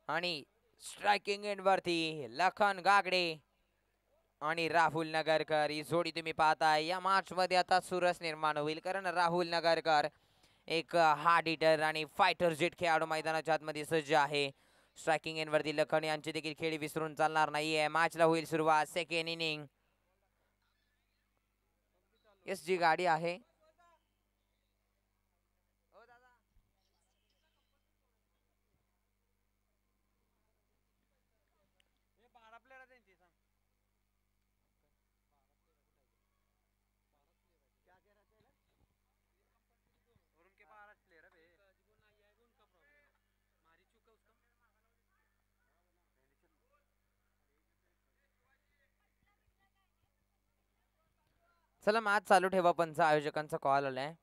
आणि स्ट्रायकिंग एंड वरती लखन गागडे आणि राहुल नगरकर. ही जोडी तुम्ही पाहताय. या मॅच मध्ये आता सुरस निर्माण होईल कारण राहुल नगरकर एक हार्ड हिटर आणि फायटर जेट खेळाडू मैदानाच्या आतमध्ये सज्ज आहे. स्ट्रायकिंग एंड वरती लखन यांची देखील खेळी विसरून चालणार नाहीये. मॅचला होईल सुरुवात. Second inning. यस जी गाडी आहे चला मॅच चालू ठेवा. पंच आयोजकांचा कॉल आलाय.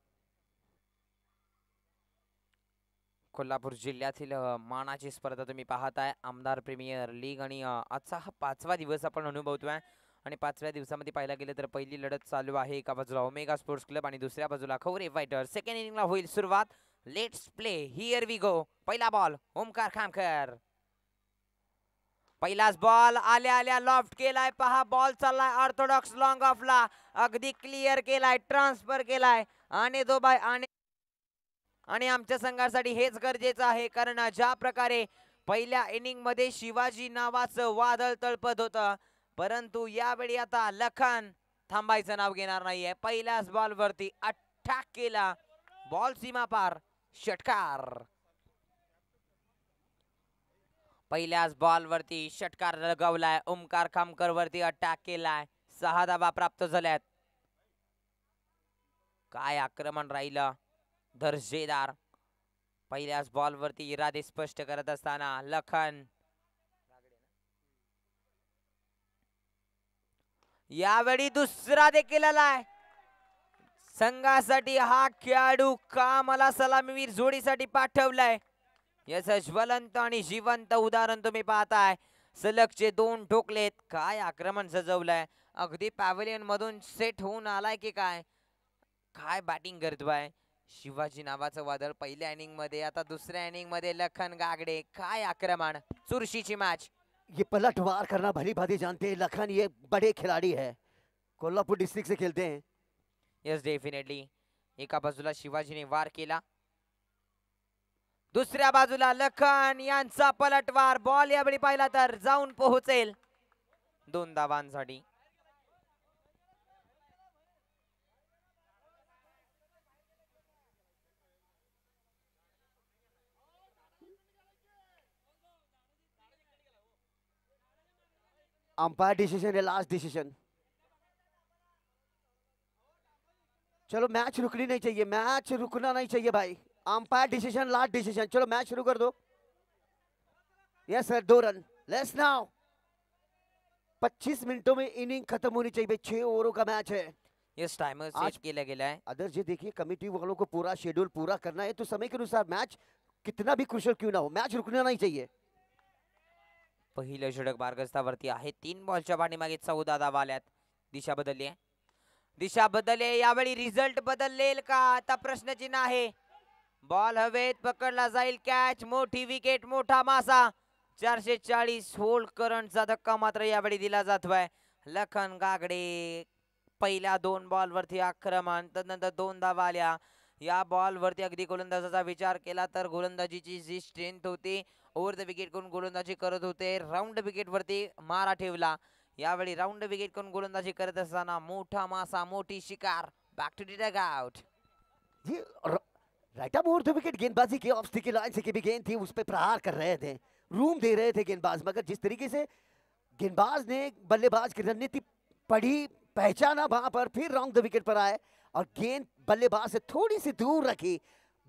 कोल्हापूर जिल्ह्यातील मानाची स्पर्धा तुम्ही पाहताय आमदार प्रीमियर लीग आणि आजचा हा 5वा दिवस आपण अनुभवतोय आणि 5व्या दिवसामध्ये पाहायला गेलं तर पहिली लढत चालू आहे. एका बाजूला ओमेगा स्पोर्ट्स क्लब आणि दुसऱ्या बाजूला खवरे फायटर. सेकंड इनिंगला होईल सुरुवात. Let's play. Here we go. पहिला बॉल ओमकार खामकर. पहिलाच बॉल आल्या आल्या लॉफ्ट केलाय. पहा बॉल चाललाय ऑर्थोडॉक्स लॉंग ऑफला. अगदी क्लिअर केलाय, ट्रान्सफर केलाय आणि दो बाय आणि आमच्या संघासाठी हेच गरजेचं आहे कारण ज्या प्रकारे पहिल्या इनिंग मध्ये शिवाजी नावाचं वादळ तळपत होतं परंतु यावेळी आता लखन थांबायचं नाव घेणार नाहीये. पहिल्याच बॉल वरती अटॅक केला. बॉल सीमा पार. षटकार. पहिल्याच बॉल वरती षटकार लगावलाय. ओमकार खामकर वरती अटॅक केलाय. 6 धावा प्राप्त झाल्यात. काय आक्रमण राहिलं दर्जेदार. पहिल्याच बॉल वरती इरादे स्पष्ट करत असताना लखन यावेळी दुसरा देखील आलाय. संघासाठी हा खेळाडू का मला सलामीवीर जोडीसाठी पाठवलाय. याचं ज्वलंत आणि जिवंत उदाहरण तुम्ही पाहताय. सलगचे 2 ठोकलेत. काय आक्रमण सजवलंय. अगदी पॅव्हलियन मधून सेट होऊन आलाय की काय. काय बॅटिंग करतोय. शिवाजी नावाचं वादळ पहिल्या इनिंग मध्ये. आता दुसऱ्या इनिंग मध्ये लखन गागडे. काय आक्रमण. चुरशीची मॅच. ये पलटवार करना भली भांति जानते हैं लखन. ये बड़े खिलाड़ी है. कोल्हापुर डिस्ट्रिक्ट से खेलते हैं. Yes definitely. एका बाजूला शिवाजीने वार केला. दुसऱ्या बाजूला लखन यांचा पलटवार. बॉल यावेळी पाहिला तर जाऊन पोहोचेल 2 धावांसाठी. अंपायर डिसीजन है. Last decision. चलो मैच रुकनी नहीं चाहिए. मैच रुकना नहीं चाहिए भाई. Umpire decision last decision. चलो मैच शुरू कर दो. Yes sir 2 run. Let's now. 25 मिनटों में इनिंग खत्म होनी चाहिए. 6 ओवरों का मैच है. यस टाइमर सेट आज केला गेला आहे. आदर्श जी देखिए, कमिटी वालों को पूरा शेड्यूल पूरा करना है, तो समय के अनुसार मैच कितना भी क्रुशियल क्यों ना हो, मैच रुकना नहीं चाहिए. पहिलं षटक मार्गस्थावरती आहे. 3 बॉलच्या पाठीमागे 14 धावा आल्यात. दिशा बदलली आहे. दिशा बदलली आहे. यावेळी रिझल्ट बदलेल का आता प्रश्नचिन्ह आहे. बॉल हवेत पकडला जाईल. कॅच, मोठी विकेट, मोठा मासा. 440 होल्ड करंटचा धक्का मात्र यावेळी दिला जातोय. लखन गागडे पहिल्या 2 बॉलवरती आक्रमण, तदनंतर 2 धावा आल्या. या बॉलवरती अगदी गोलंदाजाचा विचार केला तर गोलंदाजीची जी स्ट्रेंथ होती, ओव्हर द विकेट करून गोलंदाजी करत होते. राऊंड विकेट वरती मारा ठेवला. यावेळी राऊंड विकेट करून गोलंदाजी करत असताना मोठा मासा, मोठी शिकार. Back to the dugout. जी right up over the wicket गेंदबाजी की ऑफ स्टिक लाइन से की भी गेंद थी, उस पे प्रहार कर रहे थे, रूम दे रहे थे गेंदबाज, मगर जिस तरीके से गेंदबाज ने बल्लेबाज की रणनीति पढ़ी, पहचाना, वहां पर फिर रॉन्ग द विकेट पर आए और गेंद बल्लेबाज से थोड़ी सी दूर रखी.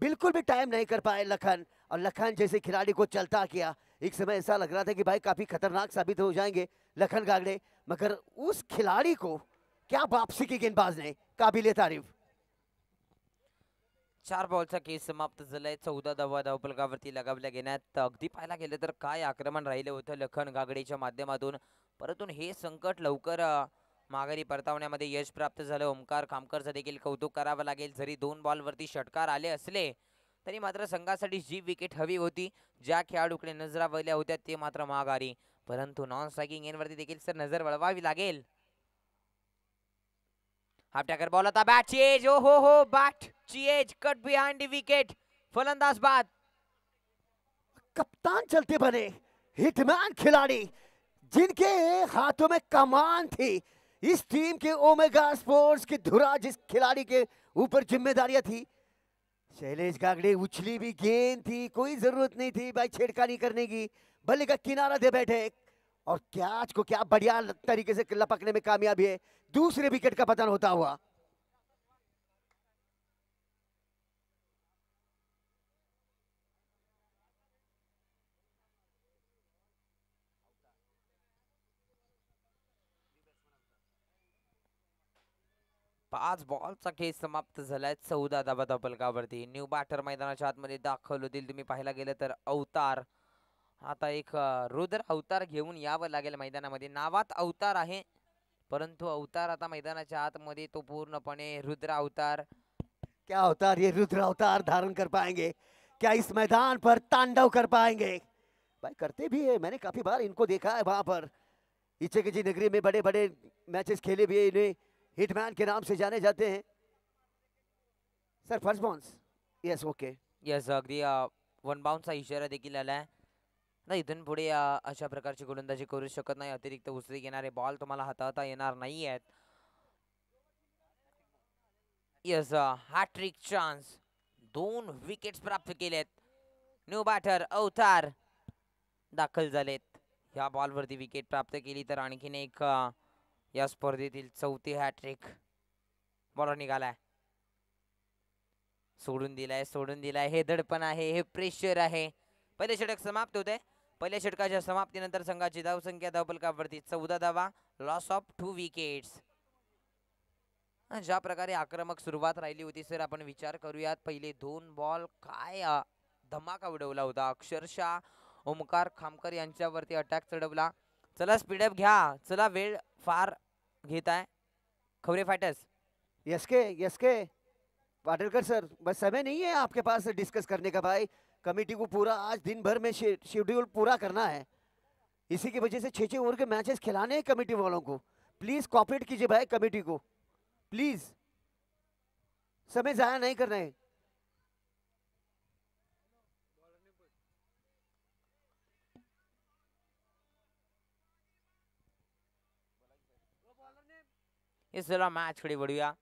बिल्कुल भी टाइम नहीं कर पाए लखन, और लखन जैसे खिलाड़ी को चलता किया. एक समय ऐसा लग रहा था कि भाई काफी खतरनाक साबित हो जाएंगे लखन गागड़े, मगर उस खिलाड़ी को क्या वापसी की गेंदबाज ने, काबिले तारीफ. 4 बॉलचा केस समाप्त झालाय. 14 धावा धावफलकावरती लगावल्या गेल्यात. अगदी पाहायला गेलं तर काय आक्रमण राहिलं होतं लखन गागडेच्या माध्यमातून, परंतु हे संकट लवकर माघारी परतावण्यामध्ये यश प्राप्त झालं. ओमकार खामकरचं देखील कौतुक करावं लागेल. जरी 2 बॉलवरती षटकार आले असले तरी मात्र संघासाठी जी विकेट हवी होती, ज्या खेळाडूकडे नजरावल्या होत्या, ते मात्र माघारी. परंतु नॉन स्ट्रायकिंग एंडवरती देखील सर नजर वळवावी लागेल. हाफ टॅकर बॉल आता बॅट ची एज. ओ हो बॅट ची edge cut behind the wicket. फलंदाज बाद. कप्तान चलते बने, हिटमैन खिलाड़ी जिनके हाथों में कमान थी. इस टीम के ओमेगा स्पोर्ट्स की धुरा जिस खिलाड़ी के ऊपर जिम्मेदारियां थी, शैलेश गागड़े. उछली भी गेंद थी, कोई जरूरत नहीं थी भाई छेड़खानी करने की, बल्ले का किनारा दे बैठे और कैच को क्या बढ़िया तरीके से लपकने में कामयाबी है. दूसरे विकेट का पतन होता हुआ. पाच बॉलचा खेळ समाप्त झालाय. 14 धावा धावफलकावरती. न्यू बॅटर मैदानाच्या आतमध्ये दाखल होतील. तुम्ही पाहायला गेलं तर अवतार, आता एक रुद्र अवतार घेऊन यावं लागेल मैदानामध्ये. नावात अवतार आहे, परंतु अवतार आता मैदानाच्या आतमध्ये तो पूर्णपणे रुद्र अवतार. क्या अवतार ये रुद्र अवतार धारण कर पाएंगे, क्या इस मैदान पर तांडव कर पाएंगे. भाई करते भी है, मैंने काफी बार इनको देखा है वहां पर. इच्छे की जी नगरी में बड़े बड़े मैचेस खेले भी है, इन्हें हिटमैन के नाम से जाने जाते हैं. Sir first bounce. Yes okay. Yes अगदी 1 बाउंसचा इशारा देखील आलाय. नाही इथून पुढे अशा प्रकारची गोलंदाजी करू शकत नाही. अतिरिक्त उसळी घेणारे बॉल तुम्हाला हाताळता येणार नाही आहेत. Yes hat trick chance. 2 विकेट्स प्राप्त केलेत. न्यू बॅटर अवतार दाखल झालेत. या बॉलवरती विकेट प्राप्त केली तर आणखीन एक या स्पर्धेतील 4थी हॅट्रिक. बॉलर निघालाय, सोडून दिलाय. हे दडपण आहे, हे प्रेशर आहे. पहिले षटक समाप्त होते. पहिल्या षटकाच्या समाप्तीनंतर संघाची धावसंख्या धावफलकावरती 14 धावा, लॉस ऑफ 2 विकेट्स. ज्या प्रकारे आक्रमक सुरुवात राहिली होती सर, आपण विचार करूयात. पहिले 2 बॉल काय धमाका उडवला होता. अक्षरशः ओमकार खामकर यांच्यावरती अटॅक चढवला. चला स्पीडअप घ्या, चला वेळ फार घेताय खवरे फायटर्स. यस के पाटिलकर सर, बस समय नहीं है आपके पास डिस्कस करने का भाई. कमेटी को पूरा आज दिन भर में शेड्यूल पूरा करना है. इसी की वजह से 6-6 ओवर के मैचेस खिलाने हैं कमेटी वालों को. प्लीज कॉपरेट कीजिए भाई कमेटी को, प्लीज. समय जाया नहीं करना है. इस जरा मॅच कडे वळूया.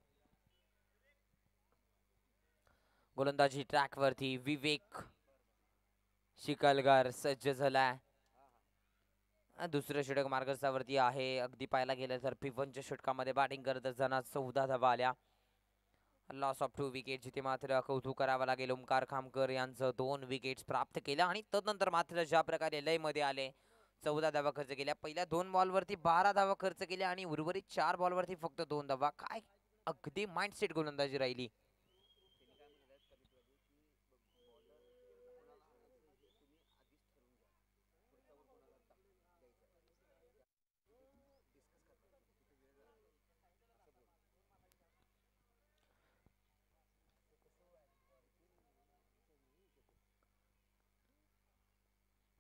गोलंदाजी ट्रॅक वरती विवेक शिकलगार सज्ज झालाय. दुसरं षटक मार्गस्थावरती आहे. अगदी पाहायला गेलं तर 55 षटकामध्ये बॅटिंग करत असताना 14 धावा आल्या. Loss of 2 wicket. जिथे मात्र कौतुक करावं लागेल ओमकार खामकर यांचं. 2 विकेट्स प्राप्त केल्या आणि तदनंतर मात्र ज्या प्रकारे लय मध्ये आले, 14 धावा खर्च केल्या. पहिल्या 2 बॉलवरती 12 धावा खर्च केल्या आणि उर्वरित 4 बॉलवरती फक्त 2 धावा. काय अगदी माइंडसेट गोलंदाजी राहिली.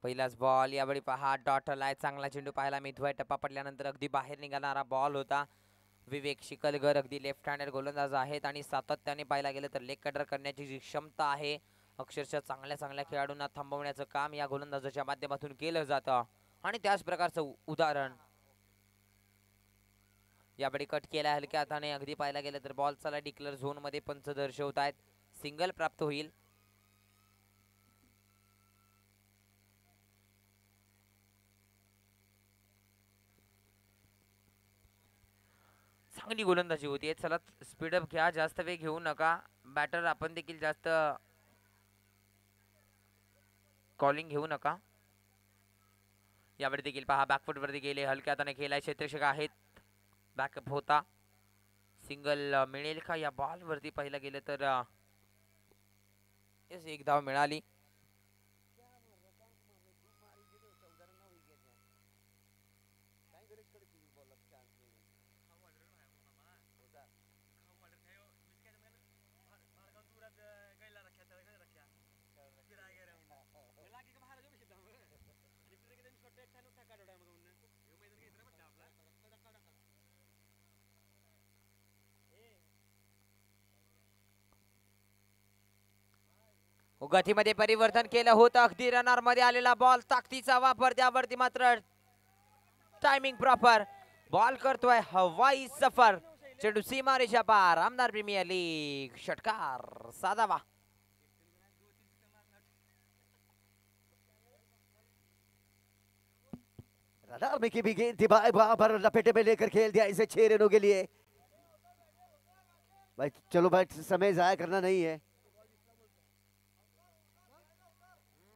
पहिलाच बॉल, यावेळी पहा डॉट आलाय, चांगला चेंडू पाहायला मिळतोय. टप्पा पडल्यानंतर अगदी बाहेर निघाणारा बॉल होता. विवेक शिकलगर अगदी लेफ्ट हँडेड गोलंदाज आहेत आणि सातत्याने पाहायला गेलं तर लेग कटर करण्याची जी क्षमता आहे, अक्षरशः चांगल्या चांगल्या खेळाडूंना थांबवण्याचं काम या गोलंदाजाच्या माध्यमातून केलं जातं. आणि त्याच प्रकारचं उदाहरण यावेळी कट केला हलक्या हाताने. अगदी पाहायला गेलं तर बॉल चला डिक्लेअर झोन मध्ये पंच दर्शवत आहेत. सिंगल प्राप्त होईल. चांगली गोलंदाजी होती. चला स्पीडअप घ्या, जास्त वेग घेऊ नका. बॅटर आपण देखील जास्त कॉलिंग घेऊ नका. यावेळी देखील पहा बॅकफुट वरती गेले, हलक्या हाताने खेळाय क्षेत्ररक्षक आहेत. बॅकअप होता. सिंगल मिळेल का या बॉल वरती पाहिलं गेलं तर एक धाव मिळाली. गतीमध्ये परिवर्तन केलं होतं. अगदी रनर मध्ये आलेला बॉल, ताकदीचा वापर, त्यावरती मात्र टायमिंग प्रॉपर. बॉल करतोय हवाई सफर, चेंडू सीमारेषा पार. आमदार प्रीमियर लीग षटकार साधावा. रडार में की भी गेंद थी भाई, वहां पर लपेटे में लेकर खेल दिया इसे 6 रनों के लिए। भाई चलो भाई, समय जाया करना नहीं है।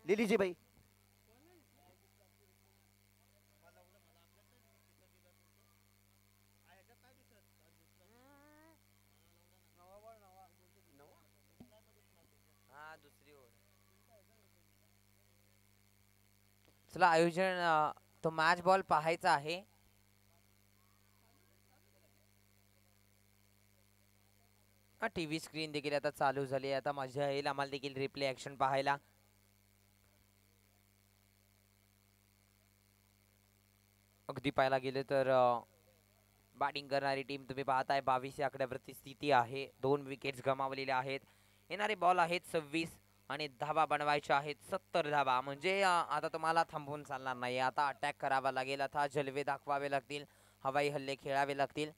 ले लीजिए भाई। चला आयोजन तो मॅच बॉल पाहायचा आहे. टीव्ही स्क्रीन देखील आता चालू झाली. आता मजा येईल आम्हाला देखील रिप्ले ऍक्शन पाहायला. अगदी पाहायला गेले तर बॅटिंग करणारी टीम तुम्ही पाहताय 22 या आकड्यावरती स्थिती आहे. 2 विकेट्स गमावलेल्या आहेत. येणारे बॉल आहेत 26 आणि धावा बनवायच्या आहेत 70 धावा. म्हणजे आता तुम्हाला थांबवून चालणार नाही. आता अटॅक करावा लागेल. आता जलवे दाखवावे लागतील, हवाई हल्ले खेळावे लागतील.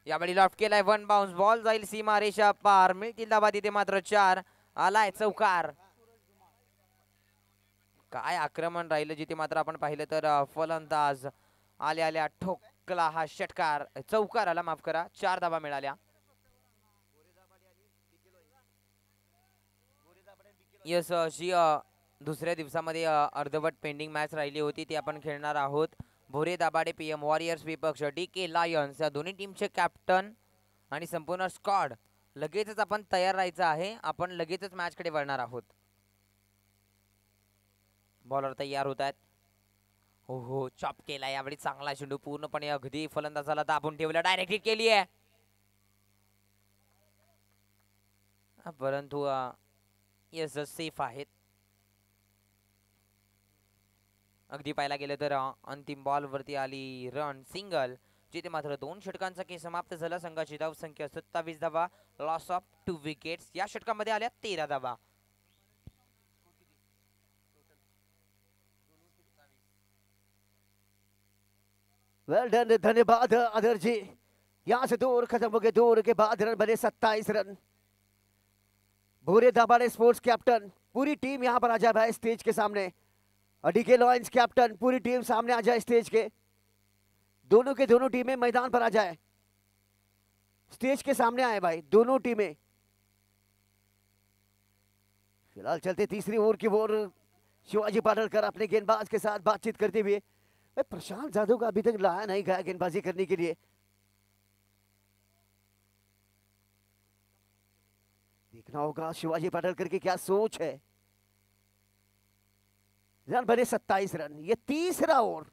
यावेळी लॉफ्ट केलाय, 1 बाउन्स बॉल जाईल सीमा रेषा पार. मिळतील धावा तिथे मात्र 4. आलाय चौकार. काय आक्रमण राहिलं जिथे मात्र आपण पाहिलं तर फलंदाज आल्या आल्या ठोकला हा षटकार. चौकार आला, माफ करा. 4 धावा मिळाल्या. यस, जी दुसऱ्या दिवसामध्ये अर्धवट पेंडिंग मॅच राहिली होती ती आपण खेळणार आहोत. भोरे दाभाडे PM वॉरियर्स विपक्ष DK लायन्स या दोन्ही टीमचे कॅप्टन आणि संपूर्ण स्क्वॉड लगेचच आपण तयार राहायचं आहे. आपण लगेचच मॅच कडे वळणार आहोत. बॉलर तयार होत आहेत. हो चॉप केला. यावेळी चांगला चेंडू पूर्णपणे अगदी फलंदाजाला दाबून ठेवला. डायरेक्ट हिट केली आहे, परंतु यस सेफ आहेत. अगदी पाहायला गेलं तर अंतिम बॉल वरती आली रन सिंगल, जिथे मात्र 2 षटकांचा खेळ समाप्त झाला. संघाची धाव संख्या 27 धावा, लॉस ऑफ 2 विकेट्स. या षटकामध्ये आल्या 13 धावा. वेल डन, धन्यवाद अदर जी। यहां से 2 ओवर खत्म हो गए। 2 ओवर के बाद रन बने 27 रन। भोरे दाभाडे स्पोर्ट्स कैप्टन, पूरी टीम यहां पर आ जाए भाई स्टेज के सामने। DK लायंस कैप्टन, पूरी टीम सामने आ जाए स्टेज के। दोनों के दोनों टीमें मैदान पर आ जाए, स्टेज के सामने आए भाई दोनों टीमें। फिलहाल चलते तीसरी ओवर की ओर। शिवाजी पाटलकर अपने गेंदबाज के साथ बातचीत करते हुए। भाई प्रशांत जाधव का अभी तक लाया नहीं गया गेंदबाजी करने के लिए। देखना होगा शिवाजी पाटलकर की क्या सोच है। रन बने 27 रन, ये तीसरा ओवर।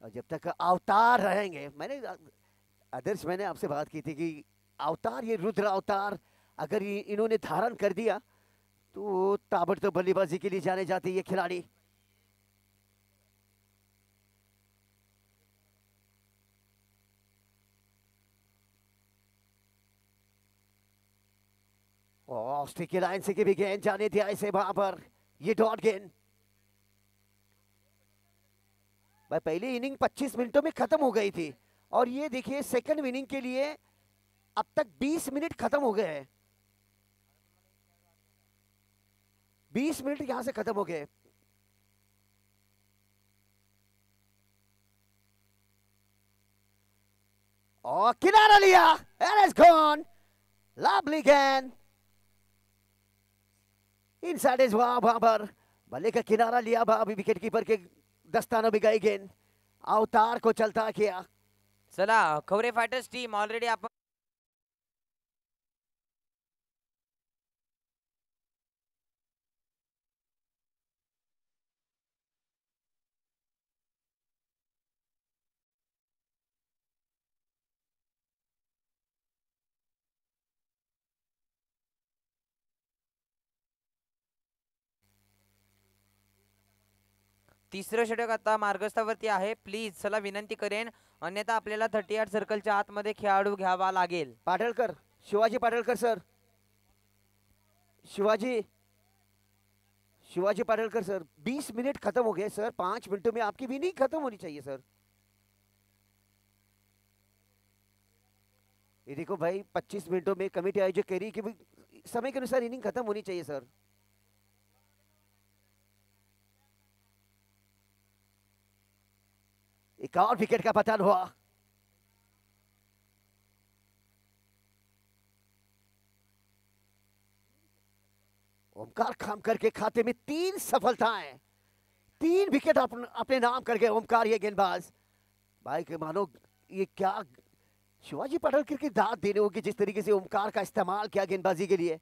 और जब तक अवतार रहेंगे, मैंने आपसे बात की थी कि अवतार, ये रुद्र अवतार अगर इन्होंने धारण कर दिया तो ताबड़तोड़ बल्लेबाजी के लिए जाने जाते ये खिलाड़ी। और स्टिकी लाइन से भी गेंद जाने दिया इसे वहां पर, ये डॉट गेंद। भाई पहली इनिंग 25 मिनटों में खत्म हो गई थी और ये देखिए सेकंड इनिंग के लिए अब तक 20 मिनट खत्म हो गए हैं। 20 मिनट यहां से खत्म हो गए। और किनारा लिया, and it's gone, lovely गेंद इनसाइड इज वहां पर बल्ले का किनारा लिया। अभी विकेट कीपर के दस्तानों में गई गेंद, अवतार को चलता किया। चला खवरे फायटर्स टीम ऑलरेडी आपण तिसरं षटक आता मार्गस्थावरती आहे। प्लीज चला विनंती करेन, अन्यथा आपल्याला 38 सर्कलच्या आतमध्ये खेळाडू घ्यावा लागेल। Patalkar, Shivaji Patalkar sir, Shivaji Shivaji Patalkar sir, 20 minute खत्म हो गए सर। 5 मिनटों में आपकी भी नहीं खत्म होनी चाहिए सर। ये देखो भाई 25 मिनटों में कमेटी आयोजक कह रही कि भाई समय के अनुसार इनिंग खत्म होनी चाहिए सर। एक और विकेट का पतन हुआ। ओमकार खामकर के खाते में 3 सफलताएं, 3 विकेट अपने नाम कर गए ओमकार ये गेंदबाज। भाई के मानो ये क्या शिवाजी पाटलकर की दाद देने होगी जिस तरीके से ओमकार का इस्तेमाल किया गेंदबाजी के लिए।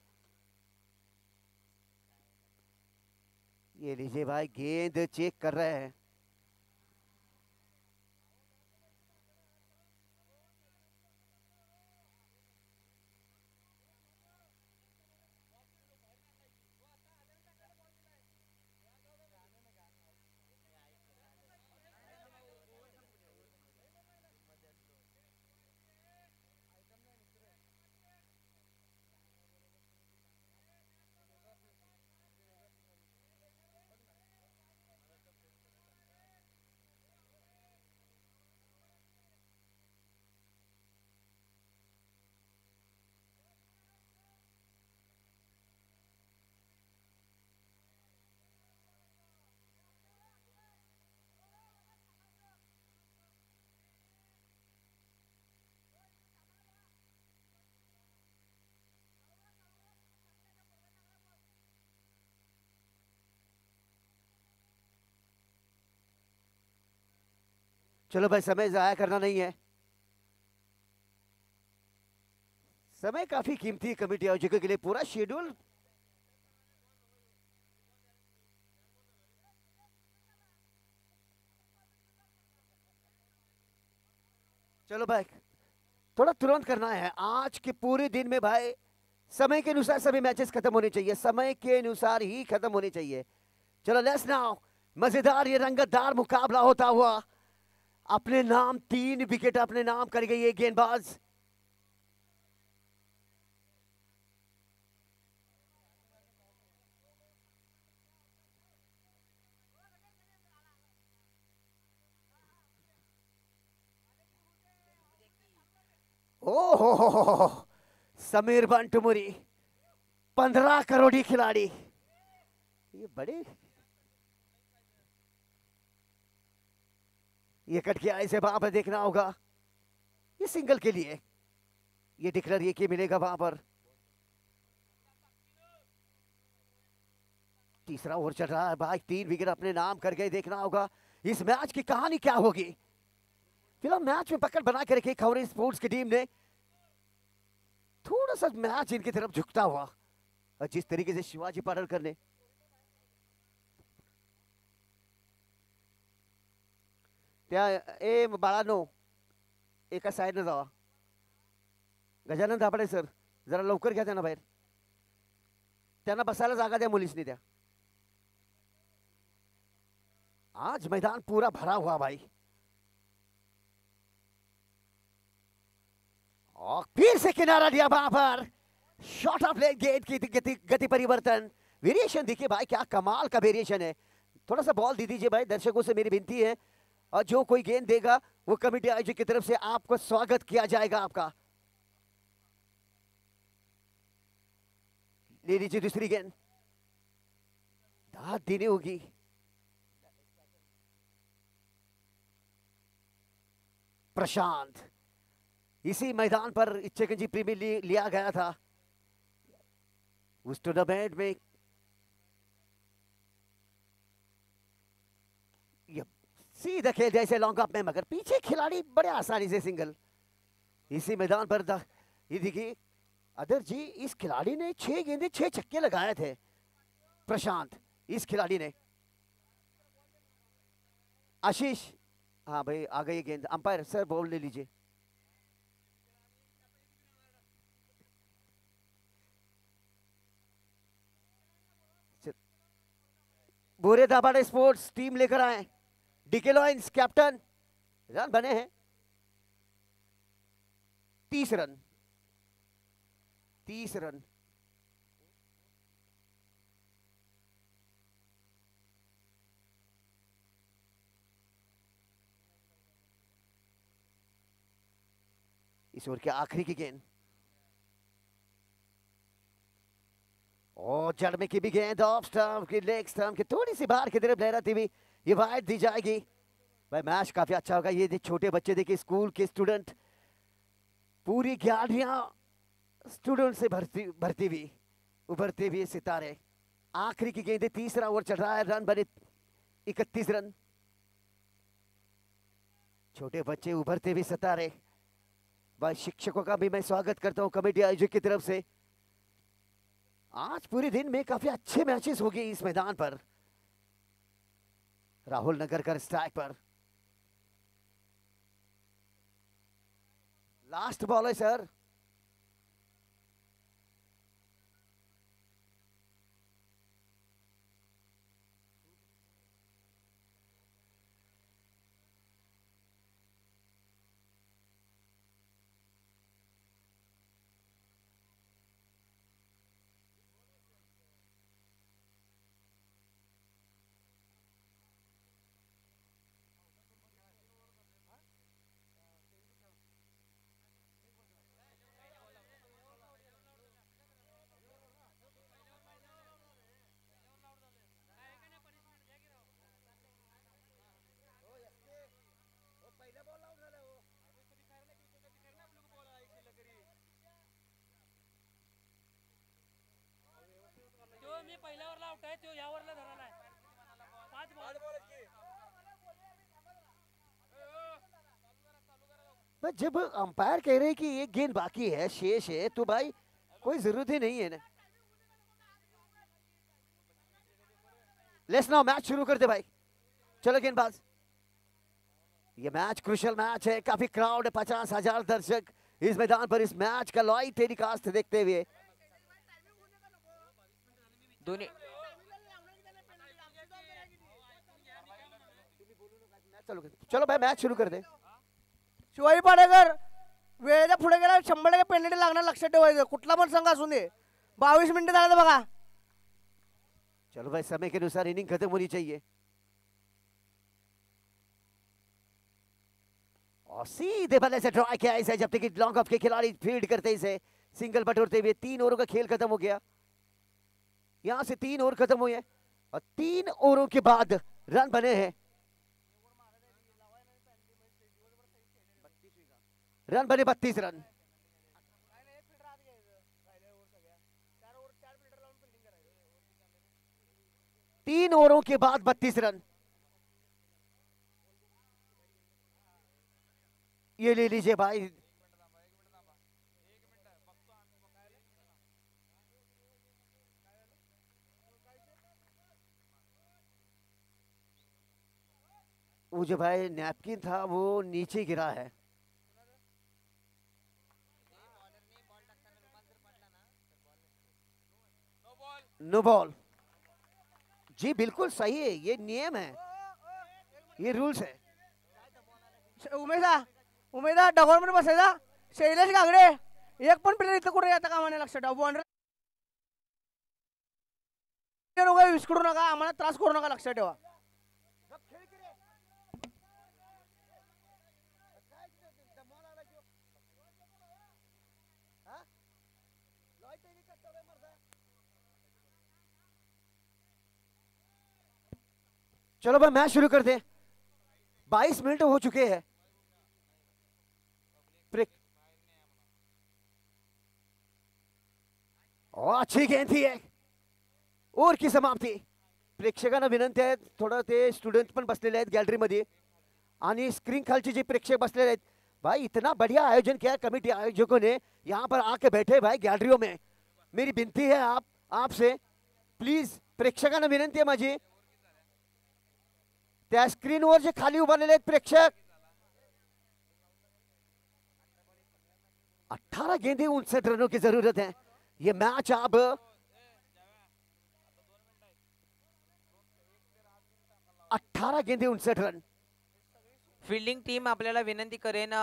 ये लीजिए भाई गेंद चेक कर रहे हैं। चलो भाई समय जाया करना नहीं है, समय काफी कीमती है कमेटी आयोजकों के लिए। पूरा शेड्यूल चलो भाई थोड़ा तुरंत करना है आज के पूरे दिन में भाई। समय के अनुसार सभी मैचेस खत्म होने चाहिए, समय के अनुसार ही खत्म होने चाहिए। चलो लेट्स नाउ, मजेदार ये रंगतदार मुकाबला होता हुआ। अपने नाम 3 विकेट अपने नाम कर गई ये गेंदबाज। ओहो, समीर बंटमुरी 15 करोड़ी खिलाड़ी। ये बड़े ये कट के आए से वहां पर देखना होगा। ये सिंगल के लिए ये डिक्लेयर ये कि मिलेगा वहां पर। तीसरा ओवर चल रहा है भाई, 3 विकेट अपने नाम करके देखना होगा इस मैच की कहानी क्या होगी। फिलहाल मैच में पकड़ बना के रखी खौरी स्पोर्ट्स की टीम ने। थोड़ा सा मैच इनकी तरफ झुकता हुआ, और जिस तरीके से शिवाजी पाडलकर ने त्या ए बाळांनो एका साईडने जावा. गजानन धापडे सर, जरा लवकर घ्या त्यांना बाहेर. त्यांना बसायला जागा द्या मुलीसनी द्या. आज मैदान पूरा भरा हुआ भाई. और फिर से किनारा दिया वहां पर. शॉर्ट ऑफ लेग गेट की गति परिवर्तन, वेरिएशन देखिए भाई, क्या कमाल का वेरिएशन है. थोड़ा सा बॉल दे दीजिए भाई, दर्शकों से मेरी विनती है. और जो कोई गेंद देगा वो कमेटी आयोजक की तरफ से आपको स्वागत किया जाएगा आपका. ले लीजिए दूसरी गेंद, दाद देनी होगी. प्रशांत, इसी मैदान पर इच्छेगंजी प्रीमियर लीग लिया गया था. उस टूर्नामेंट में सीधा खेल जैसे लॉन्ग अप में, मगर पीछे खिलाड़ी बड़े आसानी से सिंगल. इसी मैदान पर ये देखिए अदर जी, इस खिलाड़ी ने 6 गेंदे 6 छक्के लगाए थे. प्रशांत, इस खिलाड़ी ने. आशीष, हाँ भाई आ गई गेंद. अंपायर सर बॉल ले लीजिए. बोरे दाभाडे स्पोर्ट्स टीम लेकर आए. DK lions captain. रन बने हैं 30 रन. 30 रन. इस ओवर के आखिरी की गेंद, और जड़ में की भी गेंद ऑफ स्टंप की, लेग स्टंप की थोड़ी सी बाहर की तरफ लहराती हुई ये वाइड दी जाएगी. भाई मैच काफी अच्छा होगा. ये छोटे बच्चे देखिए, स्कूल के स्टूडेंट, पूरी 11 स्टूडेंट से भरती हुई उभरते हुए सितारे. आखिरी की गेंद, तीसरा ओवर चल रहा है. रन बने 31 रन. छोटे बच्चे उभरते हुए सितारे. भाई शिक्षकों का भी मैं स्वागत करता हूं कमेटी आयोजक की तरफ से. आज पूरे दिन में काफी अच्छे मैचेस हो गए इस मैदान पर. राहुल नगरकर स्ट्राइक पर. लास्ट बॉल है सर. मी पहिल्यावरला आउट आहे, तो यावरला धरायला आहे. 5 बॉल. जब अंपायर कह रहे हैं कि एक गेंद बाकी है, शेष है, तो भाई कोई जरूरत ही नहीं है ना. लेट्स नाउ मैच शुरू करते भाई. चलो गेंदबाज. ये मैच क्रुशियल मैच है. काफी क्राउड है, 50,000 दर्शक इस मैदान पर इस मैच का लाइव टेलीकास्ट देखते हुए. दोन्ही चलो भाई मैच शुरू कर दे. शिवाजी पाडेकर, वेळेच्या पुढे गेला 100% पेनल्टी लागणार, लक्षात ठेवायचं. कुठला पण संघ असू दे. 22 मिनिटं झालं बघा. चलो भाई समय के अनुसार इनिंग खत्म होनी चाहिए. और सीधे बल्ले से ड्रॉ किया इसे, जब तक लॉन्ग ऑफ के खिलाड़ी फील्ड करते इसे सिंगल बटोरते हुए. 3 ओवरों का खेल खत्म हो गया. यहां से 3 ओवर खत्म हुए हैं और 3 ओवरों के बाद रन बने हैं. रन बने 32 रन. 3 ओवरों के बाद 32 रन। ये ले लीजिए भाई। वो जो भाई नैपकिन था वो नीचे गिरा है। No ball. जी बिल्कुल सही है, ये नियम है, ये रूल्स है। उमेदा डगोरमध्ये बसायचा. शैलेश गागडे एक पण प्लेयर इथं कुठे येतं कामा नाही. लक्षात ठेवा. बॉन्डर विस्कटू नका, आम्हाला त्रास करू नका. लक्षात ठेवा. चलो भाई मैच शुरू कर दे। 22 मिनट हो चुके हैं। अच्छी गेंद थी एक ओव्हर की समाप्ती। प्रेक्षकांना विनंती आहे, थोडं ते स्टुडंट पण बसलेले आहेत गॅलरीमध्ये आणि स्क्रीन खालचे जे प्रेक्षक बसलेले आहेत, भाई इतना बढ़िया आयोजन किया कमेटी आयोजकों ने, यहाँ पर आके बैठे भाई गॅलरीओ में। मेरी विनंती है आपसे प्लीज, प्रेक्षकांना विनंती आहे माझी, त्या स्क्रीनवर जे खाली उभारलेले आहेत प्रेक्षक, 18 गेंदें 59 रनों की जरूरत है। ये मैच अब 18 गेंदें 59 रन। फिल्डिंग टीम आपल्याला विनंती करेन,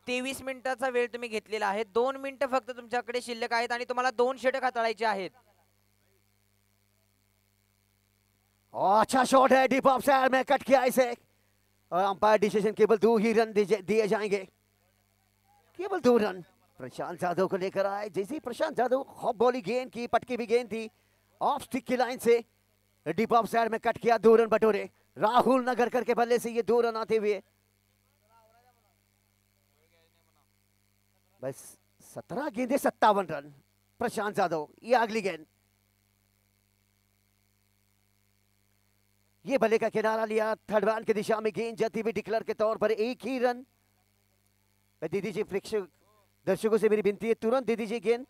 23 मिनिटाचा वेळ तुम्ही घेतलेला आहे. 2 मिनिटं फक्त तुमच्याकडे शिल्लक आहेत आणि तुम्हाला 2 षटक हाताळायचे आहेत. अच्छा शॉट है डीप ऑफ साइड में, कट किया इसे और अंपायर डिसीजन केवल 2 ही रन दिए जाएंगे, केवल 2 रन। प्रशांत यादव को लेकर आए, जैसे ही प्रशांत यादव हॉप बॉली गेंद की, पटकी भी गेंद थी ऑफ स्टिक की line say, deep of side में कट किया, 2 रन बटोरे। राहुल नगरकर के बल्ले से ये 2 रन आते हुए बस 17 गेंदे 57 रन। प्रशांत यादव, ये अगली गेंद, ये बल्ले का किनारा लिया, थर्ड मैन की दिशा में गेंद जाती हुई डिक्लेयर के तौर पर 1 ही रन। दे दीजिए प्रेक्षक दर्शकों से मेरी विनती है, तुरंत दे दीजिए गेंद।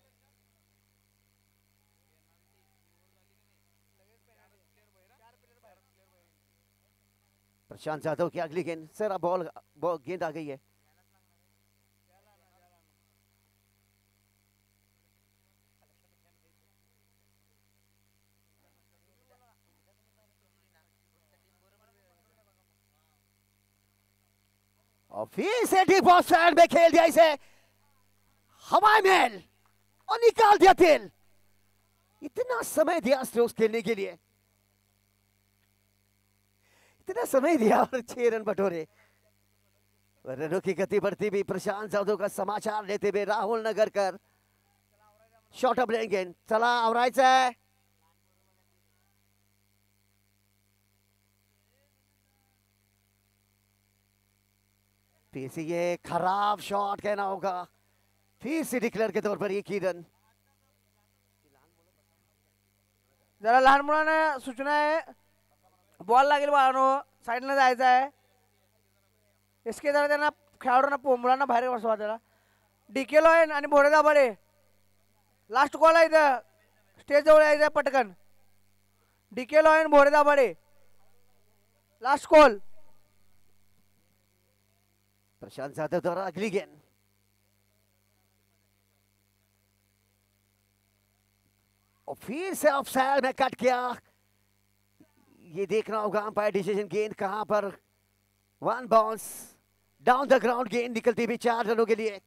प्रशांत यादव की अगली गेंद, सर बॉल गेंद आ गई है। और फिर से डीप ऑफ साइड में खेल दिया इसे हवाई में और निकाल दिया तेल। इतना समय दिया स्ट्रोक्स खेलने के लिए, इतना समय दिया और 6 रन बटोरे। रनों की गति बढ़ती भी, प्रशांत यादव का समाचार लेते हुए राहुल नगरकर शॉर्ट अप लेंगे। चला आवरायचं आहे, फिर से ये खराब शॉट कहना होगा, फिर से डिक्लेयर के तौर पर 1 ही रन। जरा लहान मुलांना सूचना आहे, बॉल लागेल बाळानो, साईडला जायचं आहे. इसके जरा त्यांना खेळाडूंना मुलांना बाहेर बसवा. त्याला डीके लॉयन आणि भोरे दाभाडे लास्ट कॉल आहे इथं, स्टेज जवळ यायचं पटकन. डीके लॉयन भोरे दाभाडे लास्ट कॉल. प्रशांत यादव द्वारा अगली गेंद, और फिर से ऑफ साइड में कट किया। ये देखना होगा अंपायर डिसीजन, गेंद कहां पर, 1 बाउंस डाउन द ग्राउंड, गेंद निकलती हुई 4 रनों के लिए।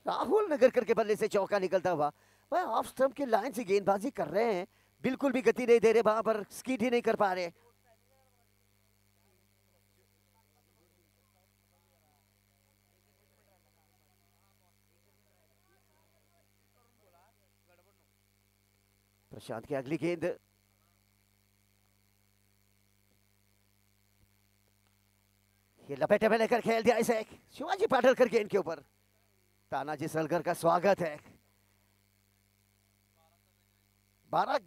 राहुल नगरकर के बल्ले से चौका निकलता हुआ। वह ऑफ स्टंप की लाइन से गेंदबाजी कर रहे हैं, बिल्कुल भी गति नहीं दे रहे, वहां पर स्कीड ही नहीं कर पा रहे। प्रशांत की अगली गेंद, ये लपेटे में लेकर खेल दिया इसे शिवाजी पाटलकर गेंद के ऊपर। तानाजी सलगर का स्वागत है। 12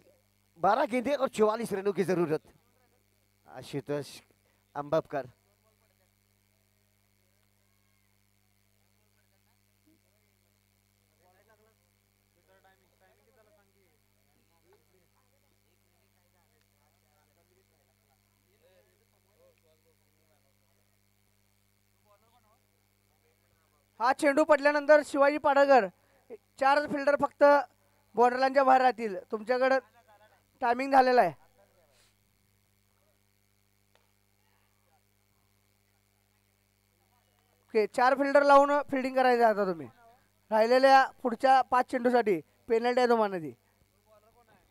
12 गेंदे और 44 रनों की जरूरत। आशुतोष अंबपकर हा चेंडू पडल्यानंतर शिवाजी पाडळकर 4 फिल्डर फक्त बॉर्डर लाईनच्या बाहेर राहतील. तुमच्याकडे टायमिंग झालेला आहे. ओके 4 फिल्डर लावून फिल्डिंग करायचं आता तुम्ही. राहिलेल्या पुढच्या 5 चेंडूसाठी पेनल्टी आहे तुम्हाला ती.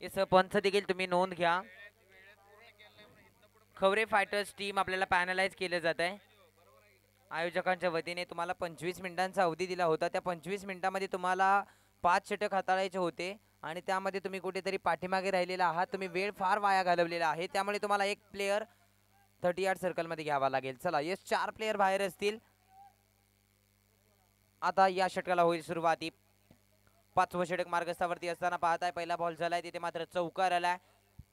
येस पंच देखील तुम्ही नोंद घ्या. खवरे फायटर्स टीम आपल्याला पॅनलाइज केलं जात आहे. आयोजकांच्या वतीने तुम्हाला 25 मिनिटांचा अवधी दिला होता. त्या 25 मिनिटांमध्ये तुम्हाला 5 षटक हाताळायचे होते आणि त्यामध्ये तुम्ही कुठेतरी पाठीमागे राहिलेला आहात. तुम्ही वेळ फार वाया घालवलेला आहे. त्यामुळे तुम्हाला एक प्लेयर 30 यार्ड सर्कलमध्ये घ्यावा लागेल. चला येस 4 प्लेयर बाहेर असतील. आता या षटकाला होईल सुरुवाती. 5वं षटक मार्गस्थावरती असताना पाहताय पहिला बॉल झालाय तिथे मात्र चौकार आलाय.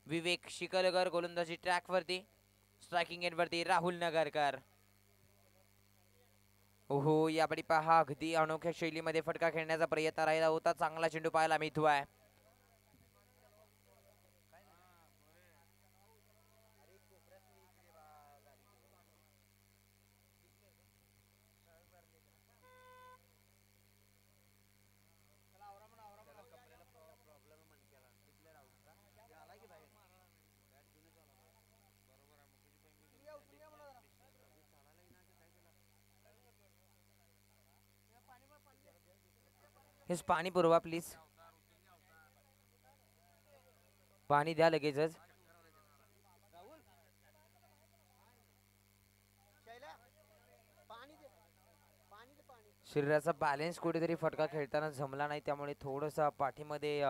विवेक शिकलकर गोलंदाजी ट्रॅक वरती. स्ट्रायकिंग एंड वरती राहुल नगरकर. ओहो यावेळी पहा अगदी अनोख्या शैलीमध्ये फटका खेळण्याचा प्रयत्न राहिला होता. चांगला चेंडू पाहायला मिळतोय. हेच पाणी पुरवा प्लीज. पाणी द्या लगेचच. शरीराचा बॅलन्स कुठेतरी फटका खेळताना जमला नाही त्यामुळे थोडंसं पाठीमध्ये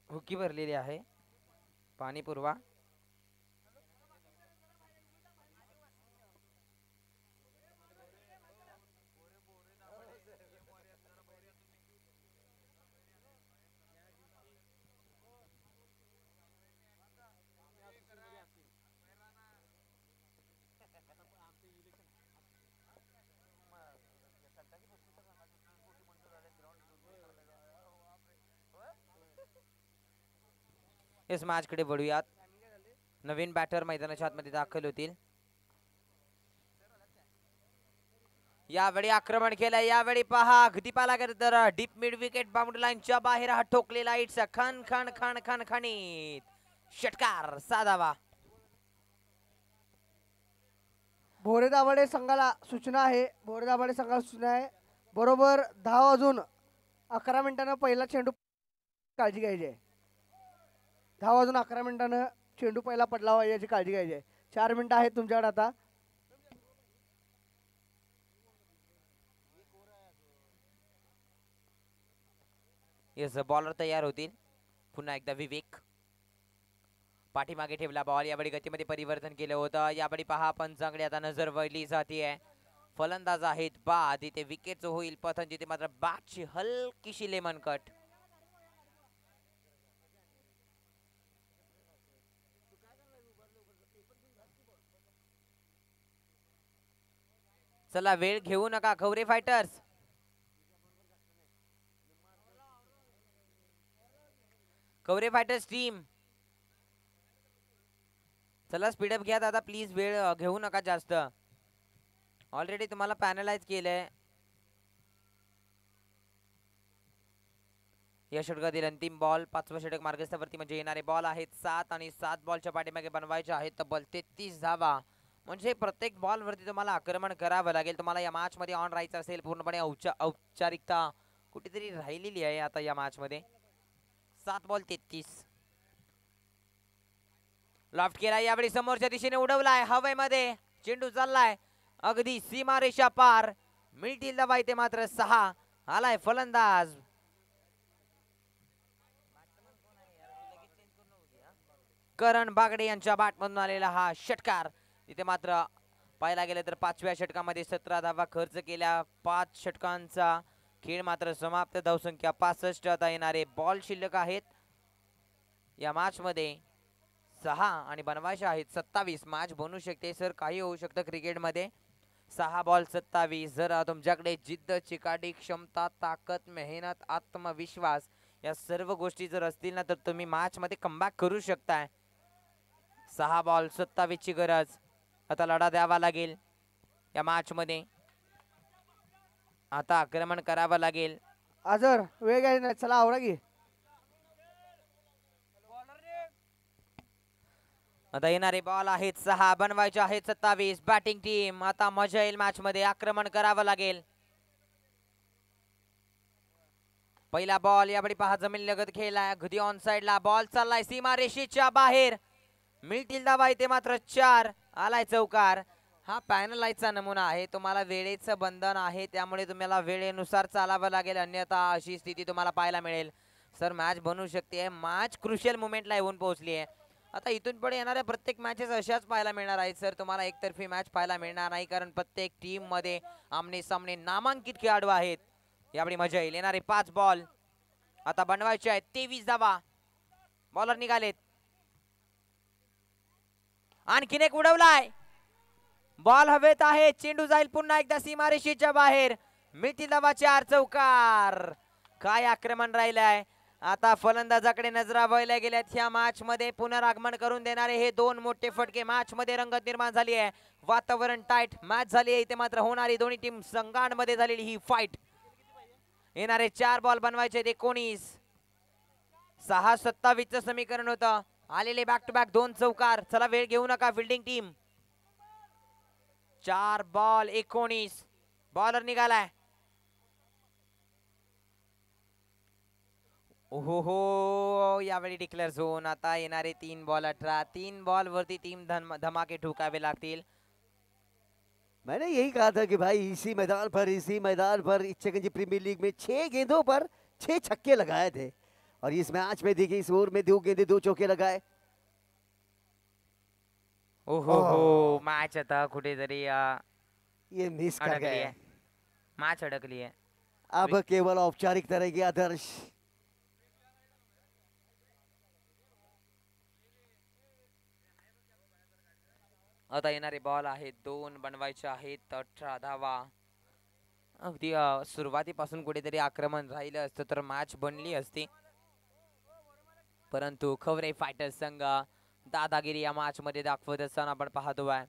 हुकी भरलेली आहे. पाणी पुरवा. इस मॅच कडे वळूयात. नवीन बॅटर मैदानाच्या आतमध्ये दाखल होतील. यावेळी आक्रमण केलं. यावेळी पहा अगदी पाला तर डीप मिड विकेट बाउंड्री लाईनच्या बाहेर हा ठोकलेला इट्स खण खण खण खण खणीत षटकार साधावा. भोरे दाभाडे संघाला सूचना आहे. भोरे दाभाडे संघाला सूचना आहे. बरोबर 10 वाजून 11 मिनिटांना पहिला चेंडू काळजी घ्यायची आहे. 10 वाजून 11 मिनिटांना चेंडू पहिला पडला याची काळजी घ्यायची आहे. 4 मिनिटं आहेत तुमच्याकडे आता. येस बॉलर तयार होतील. पुन्हा एकदा विवेक पाठीमागे ठेवला बॉल. यावेळी गतीमध्ये परिवर्तन केलं होतं. यावेळी पहा पंचांकडे आता नजर वळली जाते. फलंदाज आहेत बाद. इथे विकेटचं होईल पतन. जिथे मात्र बॅटची हलकीशी लेमन कट. चला वेळ घेऊ नका Khavare fighters. Khavare fighters team चला स्पीडअप घ्या दादा प्लीज. वेळ घेऊ नका जास्त. ऑलरेडी तुम्हाला पॅनलाइज केलंय. या षटकातील अंतिम बॉल 5वं षटक मार्गस्थावरती म्हणजे येणारे बॉल आहेत 7 आणि 7 बॉलच्या पाठीमागे बनवायचे आहेत तब्बल 33 धावा. म्हणजे प्रत्येक बॉल वरती तुम्हाला आक्रमण करावं लागेल. तुम्हाला या मॅच मध्ये ऑन राहायचं असेल. पूर्णपणे औपचारिकता कुठेतरी राहिलेली आहे आता या मॅच मध्ये. 7 बॉल 33. लॉफ्ट केला. यावेळी समोरच्या दिशेने उडवलाय हवेमध्ये. चेंडू चाललाय अगदी सीमारेषा पार. मिळतील दबा इथे मात्र 6. आलाय फलंदाज करण बागडे यांच्या बॅटमधून आलेला हा षटकार इथे मात्र पाहायला गेलं तर 5व्या षटकामध्ये 17 धावा खर्च केल्या. 5 षटकांचा खेळ मात्र समाप्त. धावसंख्या 65. आता येणारे बॉल शिल्लक आहेत या मॅच मध्ये 6 आणि बनवायचे आहेत 27. मॅच बनू शकते सर, काही होऊ शकतं क्रिकेटमध्ये. 6 बॉल 27. जर तुमच्याकडे जिद्द, चिकाटी, क्षमता, ताकद, मेहनत, आत्मविश्वास या सर्व गोष्टी जर असतील ना तर तुम्ही मॅच मध्ये कमबॅक करू शकताय. 6 बॉल 27 ची गरज. आता लढा द्यावा लागेल या मॅच मध्ये. आता आक्रमण करावं लागेल. आजर वेळ घ्यायचा नाही, चला आवरा की. आता येणारे बॉल आहेत 6, बनवायचे आहेत 27. बॅटिंग टीम आता मजा येईल मॅच मध्ये. आक्रमण करावं लागेल. पहिला बॉल यावेळी पहा जमीन लगत खेळलाय. अगदी ऑन साइडला बॉल चाललाय सीमा रेषेच्या बाहेर. मिळतील धावा इथे मात्र 4. आलाय चौकार. हा पॅनलाइजचा नमुना आहे. तुम्हाला वेळेचं बंधन आहे त्यामुळे तुम्हाला वेळेनुसार चालावं लागेल, अन्यथा अशी स्थिती तुम्हाला पाहायला मिळेल. सर मॅच बनू शकते. मॅच क्रुशियल मुमेंटला येऊन पोहोचली आहे. आता इथून पुढे येणाऱ्या प्रत्येक मॅचेस अशाच पाहायला मिळणार आहेत सर. तुम्हाला एकतर्फी मॅच पाहायला मिळणार नाही, कारण प्रत्येक टीम मध्ये आमने सामने नामांकित खेळाडू आहेत. यावेळी मजा येईल. येणारे 5 बॉल आता बनवायचे आहेत 23 धावा. बॉलर निघालेत. आणखीन एक उडवलाय. बॉल हवेत आहे. चेंडू जाईल पुन्हा एकदा सीमारेषेच्या बाहेर. मिळतील धावा 4. चौकार. काय आक्रमण राहिलंय. आता फलंदाजाकडे नजरा वळल्या गेल्यात. ह्या मॅच मध्ये पुनरागमन करून देणारे हे 2 मोठे फटके. मॅच मध्ये रंगत निर्माण झाली आहे. वातावरण टाईट मॅच झाली आहे. इथे मात्र होणारी दोन्ही टीम संघांमध्ये झालेली ही फाईट. येणारे 4 बॉल बनवायचे 19. 6 27 चं समीकरण होतं. आलेले बॅक टू बॅक 2 चौकार. चला वेळ घेऊ नका फिल्डिंग टीम. 4 बॉल 19. बॉलर निघालाय. ओहो यावेळी डिक्लेअर झोन. आता येणारे 3 बॉल 18. 3 बॉल वरती 3 धमाके ठोकावे लागतील. मैंने यही कहा था कि भाई इसी मैदान पर इच्छागंज प्रीमियर लीग में 6 गेंदों पर 6 छक्के लगाए थे, और इस मैच में देखिए इस ओवर में 2 गेंदे 2 चौके लगाए. ओहो मॅच आता कुठेतरी ये मिस कर अडकली गए. आहे. मॅच अडकली आहे. अब केवल औपचारिकता रहेगी आदर्श. आता येणारे बॉल आहेत 2. बनवायचे आहेत 18 धावा. अगदी सुरुवातीपासून कुठेतरी आक्रमण राहिलं असतं तर मॅच बनली असती, परंतु खवरे फायटर्स संघ दादागिरी या मॅच मध्ये दाखवत असताना आपण पाहतोय.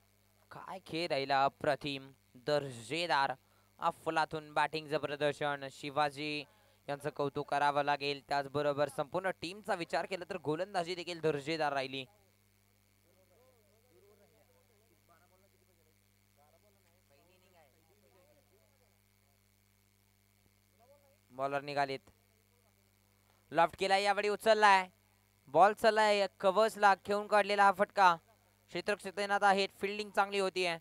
काय खेळ राहिला. अप्रतिम, दर्जेदार, अफलातून बॅटिंगचं प्रदर्शन. शिवाजी यांचं कौतुक करावं लागेल. त्याचबरोबर संपूर्ण टीमचा विचार केला तर गोलंदाजी देखील दर्जेदार राहिली. बॉलर निघालेत. लॉफ्ट केलाय. यावेळी उचललाय. बॉल चाललाय कव्हर्सला घेऊन काढलेला हा फटका. क्षेत्ररक्षणात आहेत. फिल्डिंग चांगली होतीये.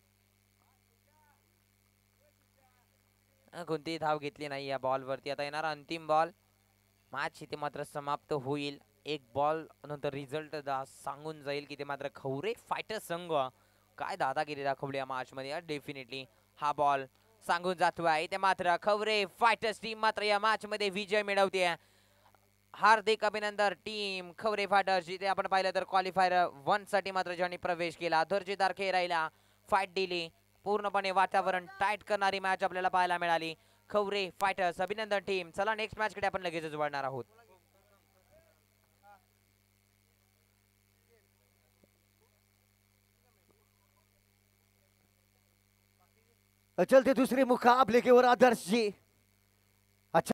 कोणतीही धाव घेतली नाही या बॉल वरती. आता येणारा अंतिम बॉल. मॅच इथे मात्र समाप्त होईल. 1 बॉल नंतर रिझल्ट सांगून जाईल की ते मात्र खवरे फायटर्स संघ काय दादागिरी दाखवली या मॅच मध्ये. डेफिनेटली हा बॉल सांगून जातोय. इथे मात्र खवरे फायटर्स टीम मात्र या मॅच मध्ये विजय मिळवते. हार्दिक अभिनंदन टीम खवरे फायटर्स. जिथे आपण पाहिलं तर क्वालिफायर 1 साठी मात्र ज्यांनी प्रवेश केला. दर्जेदार खेळ राहिला. फाईट दिली. पूर्णपणे वातावरण टाईट करणारी मॅच आपल्याला पाहायला मिळाली. खवरे फायटर्स अभिनंदन टीम. चला नेक्स्ट मॅच कडे आपण लगेचच वळणार आहोत. चलते दूसरे मुकाबले की ओर आदर्श जी.